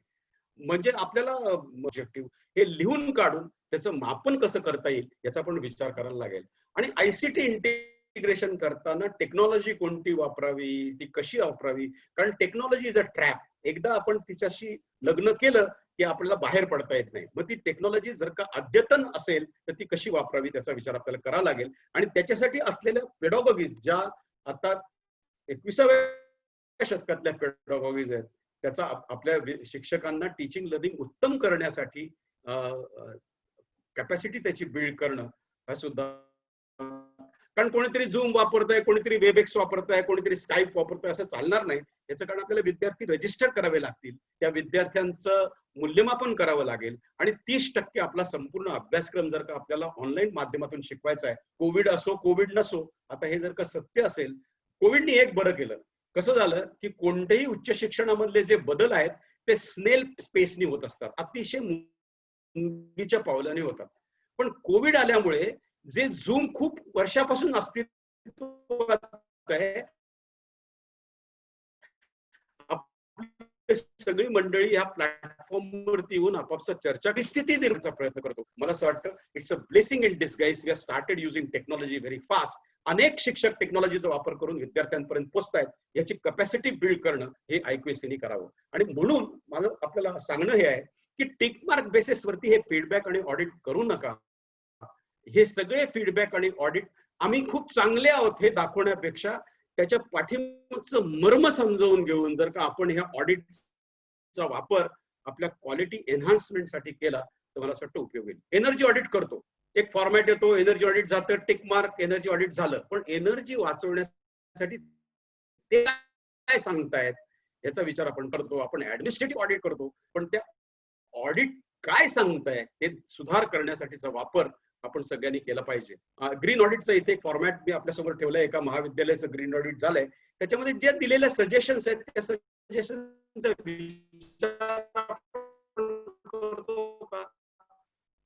म्हणजे आपल्याला ऑब्जेक्टिव्ह हे लिहून काढून त्याचं मापन कसं करता येईल याचा पण विचार करायला लागेल. आणि आयसीटी इंटिग्रेशन करताना टेक्नॉलॉजी कोणती वापरावी, ती कशी वापरावी, कारण टेक्नॉलॉजी इज अ ट्रॅप. एकदा आपण तिच्याशी लग्न केलं की आपल्याला बाहेर पडता येत नाही. मग ती टेक्नॉलॉजी जर का अद्यतन असेल तर ती कशी वापरावी त्याचा विचार आपल्याला करावा लागेल. आणि त्याच्यासाठी असलेल्या पेडॉगॉगीज ज्या आता 21व्या शतकातल्या पेडॉगॉगीज आहेत, त्याचा आपल्या शिक्षकांना टीचिंग लर्निंग उत्तम करण्यासाठी कॅपॅसिटी त्याची बिल्ड करणं हा सुद्धा. कारण कोणीतरी झूम वापरतंय, कोणीतरी वेबएक्स वापरतंय, कोणीतरी स्काईप वापरतंय, असं चालणार नाही. याचं कारण आपल्याला विद्यार्थी रजिस्टर करावे लागतील, त्या विद्यार्थ्यांचं मूल्यमापन करावं लागेल. आणि 30% आपला संपूर्ण अभ्यासक्रम जर का आपल्याला ऑनलाईन माध्यमातून शिकवायचा आहे, कोविड असो कोविड नसो, आता हे जर का सत्य असेल, कोविडनी एक बरं केलं. कसं झालं की कोणत्याही उच्च शिक्षणामधले जे बदल आहेत ते स्नेल स्पेसनी होत असतात, अतिशय मुंगीच्या पावलाने होतात. पण कोविड आल्यामुळे जे झूम खूप वर्षापासून अस्तित्वात आहे, सगळी मंडळी या प्लॅटफॉर्मवरती येऊन आपापसात चर्चा स्थिती देण्याचा प्रयत्न करतो. मला असं वाटतं it's a blessing in disguise. We have started using technology very fast. अनेक शिक्षक टेक्नॉलॉजीचा वापर करून विद्यार्थ्यांपर्यंत पोहोचतायत. याची कॅपॅसिटी बिल्ड करणं हे IQAC करावं. आणि म्हणून माझं आपल्याला सांगणं हे आहे की टिक मार्क बेसिसवरती हे फीडबॅक आणि ऑडिट करू नका. हे सगळे फीडबॅक आणि ऑडिट आम्ही खूप चांगले आहोत हे दाखवण्यापेक्षा त्याच्या पाठीमागचं मर्म समजावून घेऊन जर का आपण ह्या ऑडिटचा वापर आपल्या क्वालिटी एन्हान्समेंटसाठी केला तर मला असं वाटतं उपयोग होईल. एनर्जी ऑडिट करतो, एक फॉर्मॅट येतो, एनर्जी ऑडिट जातं, टिक मार्क, एनर्जी ऑडिट झालं. पण एनर्जी वाचवण्यासाठी ते काय सांगतायत याचा विचार आपण करतो. आपण ऍडमिनिस्ट्रेटिव्ह ऑडिट करतो, पण त्या ऑडिट काय सांगताय हे सुधार करण्यासाठीचा वापर आपण सगळ्यांनी केला पाहिजे. ग्रीन ऑडिटचं इथे एक फॉर्मॅट मी आपल्यासमोर ठेवलंय. एका महाविद्यालयाचं ग्रीन ऑडिट झालंय. त्याच्यामध्ये जे दिलेल्या सजेशन्स आहेत त्या सजेशनचा विचार करतो का?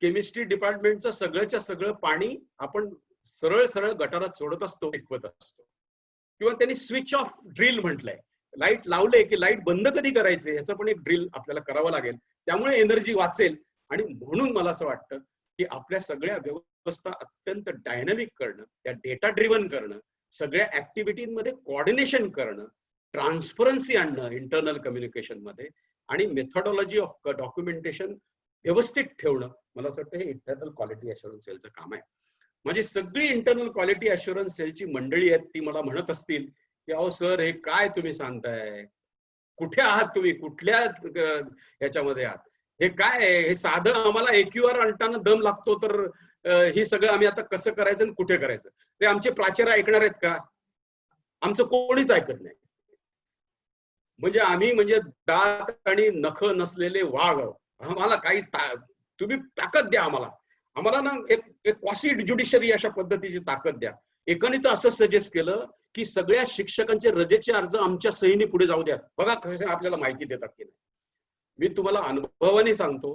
केमिस्ट्री डिपार्टमेंटचं सगळंच्या सगळं पाणी आपण सरळ सरळ गटारात सोडत असतो, शिकवत असतो. किंवा त्यांनी स्विच ऑफ ड्रिल म्हटलंय. लाईट लावले की लाईट बंद कधी करायचे याचं पण एक ड्रिल आपल्याला करावं लागेल. त्यामुळे एनर्जी वाचेल. आणि म्हणून मला असं वाटतं की आपल्या सगळ्या व्यवस्था अत्यंत डायनामिक करणं, त्या डेटा ड्रिव्हन करणं, सगळ्या ऍक्टिव्हिटीमध्ये कोऑर्डिनेशन करणं, ट्रान्सपरन्सी आणणं इंटरनल कम्युनिकेशन मध्ये, आणि मेथॉडॉलॉजी ऑफ डॉक्युमेंटेशन व्यवस्थित ठेवणं, मला असं वाटतं हे इंटरनल क्वालिटी अश्युरन्स सेलचं काम आहे. माझी सगळी इंटरनल क्वालिटी अश्युरन्स सेलची मंडळी आहेत ती मला म्हणत असतील की अहो सर हे काय तुम्ही सांगताय, कुठे आहात तुम्ही, कुठल्या याच्यामध्ये आहात, हे काय हे साधं आम्हाला AQR आणताना दम लागतो, तर हे सगळं आम्ही आता कसं करायचं आणि कुठे करायचं, ते आमचे प्राचार्य ऐकणार आहेत का? आमचं कोणीच ऐकत नाही. म्हणजे आम्ही म्हणजे दात आणि नख नसलेले वाघ, आम्हाला काही तुम्ही ताकद द्या आम्हाला, आम्हाला ना एक क्वासी ज्युडिशरी अशा पद्धतीची ताकद द्या. एकाने तर असं सजेस्ट केलं की सगळ्या शिक्षकांचे रजेचे अर्ज आमच्या सहीने पुढे जाऊ द्या, बघा कसे आपल्याला माहिती देतात की नाही. मी तुम्हाला अनुभवाने सांगतो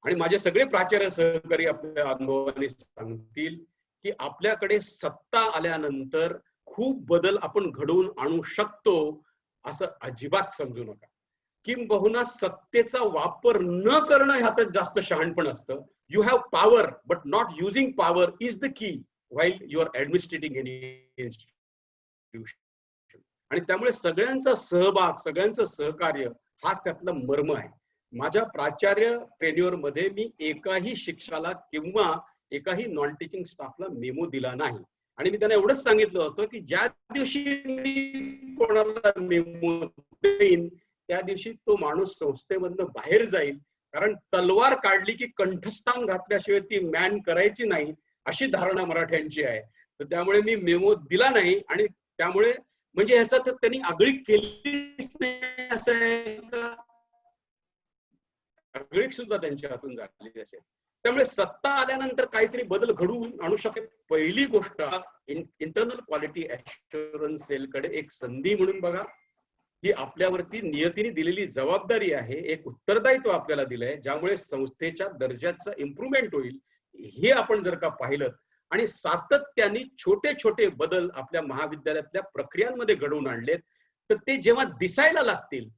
आणि माझे सगळे प्राचार्य सहकारी आपल्या अनुभवाने सांगतील की आपल्याकडे सत्ता आल्यानंतर खूप बदल आपण घडवून आणू शकतो असं अजिबात समजू नका. किंबहुना सत्तेचा वापर न करणं ह्यातच जास्त शहाणपण असतं. You have power but not using power is the key while you are administrating any institution. आणि त्यामुळे सगळ्यांचा सहभाग, सगळ्यांचं सहकार्य हाच त्यातला मर्म आहे. माझ्या प्राचार्य ट्रेन्युअर मध्ये मी एकाही शिक्षकाला किंवा एकाही नॉन टीचिंग स्टाफला मेमो दिला नाही. आणि मी त्यांना एवढंच सांगितलं होतं की ज्या दिवशी मी कोणाला मेमो देईन त्या दिवशी तो माणूस संस्थेमधनं बाहेर जाईल, कारण तलवार काढली की कंठस्थान घातल्याशिवाय ती मॅन करायची नाही अशी धारणा मराठ्यांची आहे. तर त्यामुळे मी मेमो दिला नाही. आणि त्यामुळे म्हणजे ह्याचा तर त्यांनी आगळीक केलीच नाही असं आहे का? आगळीक सुद्धा त्यांच्या हातून झालेली असेल. त्यामुळे सत्ता आल्यानंतर काहीतरी बदल घडवून आणू शकेल. पहिली गोष्ट इंटरनल क्वालिटी अश्युरन्स सेलकडे एक संधी म्हणून बघा. ही आपल्यावरती नियतीने दिलेली जबाबदारी आहे, एक उत्तरदायित्व आपल्याला दिलंय, ज्यामुळे संस्थेच्या दर्जाचं इम्प्रुव्हमेंट होईल. हे आपण जर का पाहिलं आणि सातत्याने छोटे छोटे बदल आपल्या महाविद्यालयातल्या प्रक्रियांमध्ये घडवून आणलेत तर ते जेव्हा दिसायला लागतील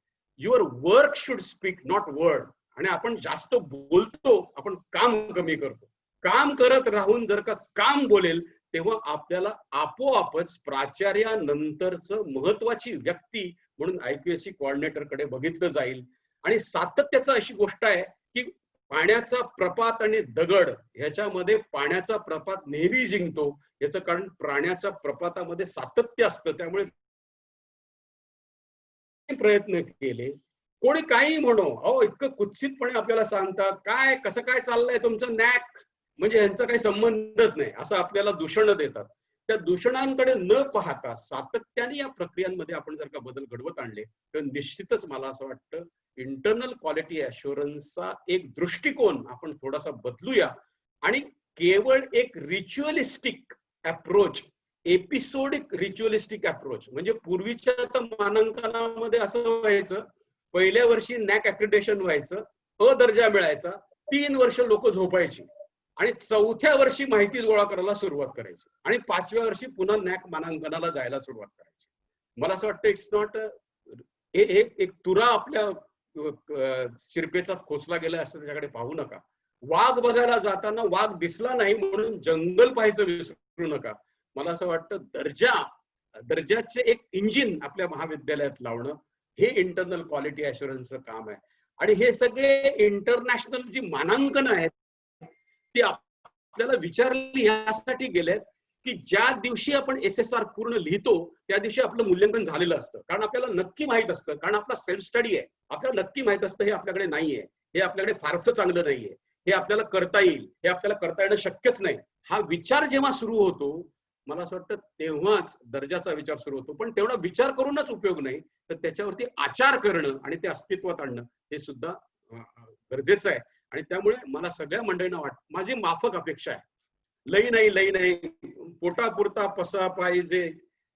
your work should speak not word. आणि आपण जास्त बोलतो, आपण काम कमी करतो. काम करत राहून जर का काम बोलेल तेव्हा आपल्याला आपोआपच प्राचार्यानंतरच महत्वाची व्यक्ती म्हणून IQAC कोऑर्डिनेटर कडे बघितलं जाईल. आणि सातत्याचं अशी गोष्ट आहे की पाण्याचा प्रपात आणि दगड ह्याच्यामध्ये पाण्याचा प्रपात नेहमी जिंकतो. याचं कारण प्राण्याच्या प्रपातामध्ये सातत्य असतं. त्यामुळे प्रयत्न केले, कोणी काही म्हणो, अहो इतकं कुत्सितपणे आपल्याला सांगतात काय कसं काय चाललंय तुमचं नॅक, म्हणजे यांचा काही संबंधच नाही असं आपल्याला दूषण देतात. त्या दूषणांकडे न पाहता सातत्याने या प्रक्रियांमध्ये आपण जर का बदल घडवत आणले तर निश्चितच मला असं वाटतं इंटरनल क्वालिटी अश्युरन्सचा एक दृष्टिकोन आपण थोडासा बदलूया. आणि केवळ एक रिच्युअलिस्टिक अप्रोच, एपिसोडिक रिच्युअलिस्टिक अप्रोच, म्हणजे पूर्वीच्या मानांकनामध्ये असं व्हायचं, पहिल्या वर्षी नॅक अक्रिडेशन व्हायचं, दर्जा मिळायचा, 3 वर्ष लोक झोपायची आणि 4थ्या वर्षी माहिती गोळा करायला सुरुवात करायची आणि 5व्या वर्षी पुन्हा नॅक मानांकनाला जायला सुरुवात करायची. मला असं वाटतं इट्स नॉट एक तुरा आपल्या शिरपेचा खोचला गेला असं त्याच्याकडे पाहू नका. वाघ बघायला जाताना वाघ दिसला नाही म्हणून जंगल पाहायचं विसरू नका. मला असं वाटतं दर्जाचे एक इंजिन आपल्या महाविद्यालयात लावणं हे इंटरनल क्वालिटी अश्युरन्सचं काम आहे. आणि हे सगळे इंटरनॅशनल जी मानांकन आहेत ती आपल्याला विचारली यासाठी गेलेत की ज्या दिवशी आपण SSR पूर्ण लिहितो त्या दिवशी आपलं मूल्यांकन झालेलं असतं. कारण आपल्याला नक्की माहित असतं, कारण आपला सेल्फ स्टडी आहे, आपल्याला नक्की माहित असतं हे आपल्याकडे नाहीये, हे आपल्याकडे फारसं चांगलं नाहीये, हे आपल्याला करता येईल, हे आपल्याला करता येणं शक्यच नाही. हा विचार जेव्हा सुरू होतो मला असं वाटतं तेव्हाच दर्जाचा विचार सुरू होतो. पण तेवढा विचार करूनच उपयोग नाही, तर त्याच्यावरती आचार करणं आणि ते अस्तित्वात आणणं हे सुद्धा गरजेचं आहे. आणि त्यामुळे मला सगळ्या मंडळींना माझी माफक अपेक्षा आहे, लई नाही पोटापुरता पसा पाहिजे,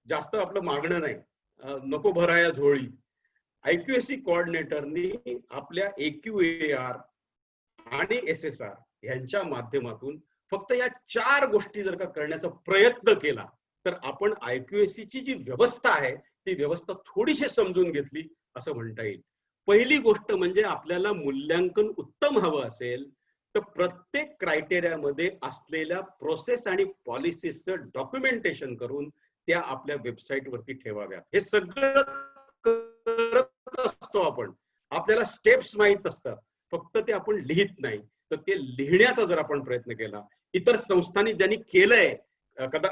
जास्त आपलं मागणं नाही, नको भराया झोळी. IQAC कोऑर्डिनेटरनी आपल्या AQAR आणि SSR यांच्या माध्यमातून फक्त या 4 गोष्टी जर का करण्याचा प्रयत्न केला तर आपण IQAC ची जी व्यवस्था आहे ती व्यवस्था थोडीशी समजून घेतली असं म्हणता येईल. पहिली गोष्ट म्हणजे आपल्याला मूल्यांकन उत्तम हवं असेल तर प्रत्येक क्रायटेरियामध्ये असलेल्या प्रोसेस आणि पॉलिसीजचं डॉक्युमेंटेशन करून त्या आपल्या वेबसाईट वरती ठेवाव्यात. हे सगळं करत असतो आपण, आपल्याला स्टेप्स माहित असतात, फक्त ते आपण लिहित नाही. तर ते लिहिण्याचा जर आपण प्रयत्न केला, इतर संस्थांनी ज्यांनी केलंय,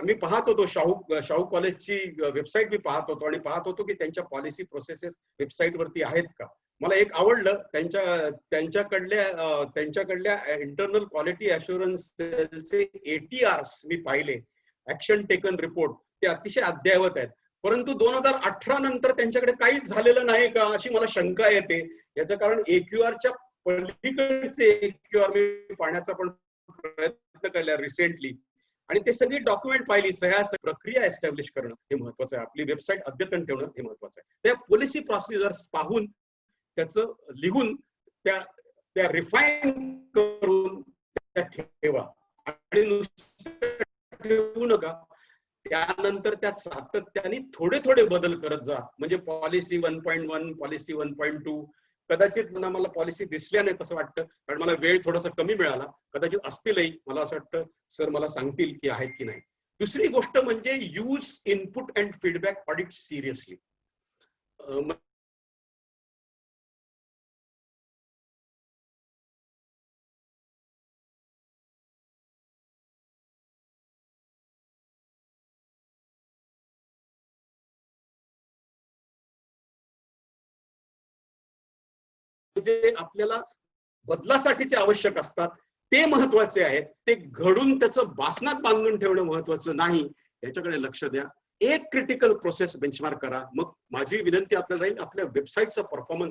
मी पाहत होतो शाहू कॉलेजची वेबसाईट मी पाहत होतो आणि पाहत होतो की त्यांच्या पॉलिसी प्रोसेसेस वेबसाईट वरती आहेत का. मला एक आवडलं, त्यांच्याकडल्या इंटरनल क्वालिटी अश्युरन्सचे ATRs मी पाहिले, ऍक्शन टेकन रिपोर्ट, ते अतिशय अद्ययावत आहेत. परंतु 2018 नंतर त्यांच्याकडे काहीच झालेलं नाही का अशी मला शंका येते. याचं कारण AQRच्या पलीकडचे AQR मी पाहण्याचा पण प्रयत्न केला रिसेंटली आणि ते सगळी डॉक्युमेंट पाहिली, सह्या प्रक्रिया एस्टॅब्लिश करणं हे महत्वाचं आहे, आपली वेबसाईट अद्यतन ठेवणं हे महत्वाचं आहे. त्या पॉलिसी प्रोसिजर्स पाहून त्याचं लिहून त्या रिफाईन करून त्या ठेवा आणि नुसतं ठेवू नका. त्यानंतर त्यात सातत्याने थोडे बदल करत जा. म्हणजे पॉलिसी 1.1 पॉलिसी 1.2 कदाचित मला पॉलिसी दिसल्या नाही तसं वाटतं, कारण मला वेळ थोडासा कमी मिळाला, कदाचित असतीलही, मला असं वाटतं सर मला सांगतील की आहेत की नाही. दुसरी गोष्ट म्हणजे use input and feedback audit seriously. जे आपल्याला बदलासाठीचे आवश्यक असतात ते महत्वाचे आहेत, ते घडून त्याचं बासनात बांधून ठेवणं महत्वाचं नाही, याच्याकडे लक्ष द्या. एक क्रिटिकल प्रोसेस बेंचमार्क करा. मग माझी विनंती आपल्याला राहील, आपल्या वेबसाईटचा परफॉर्मन्स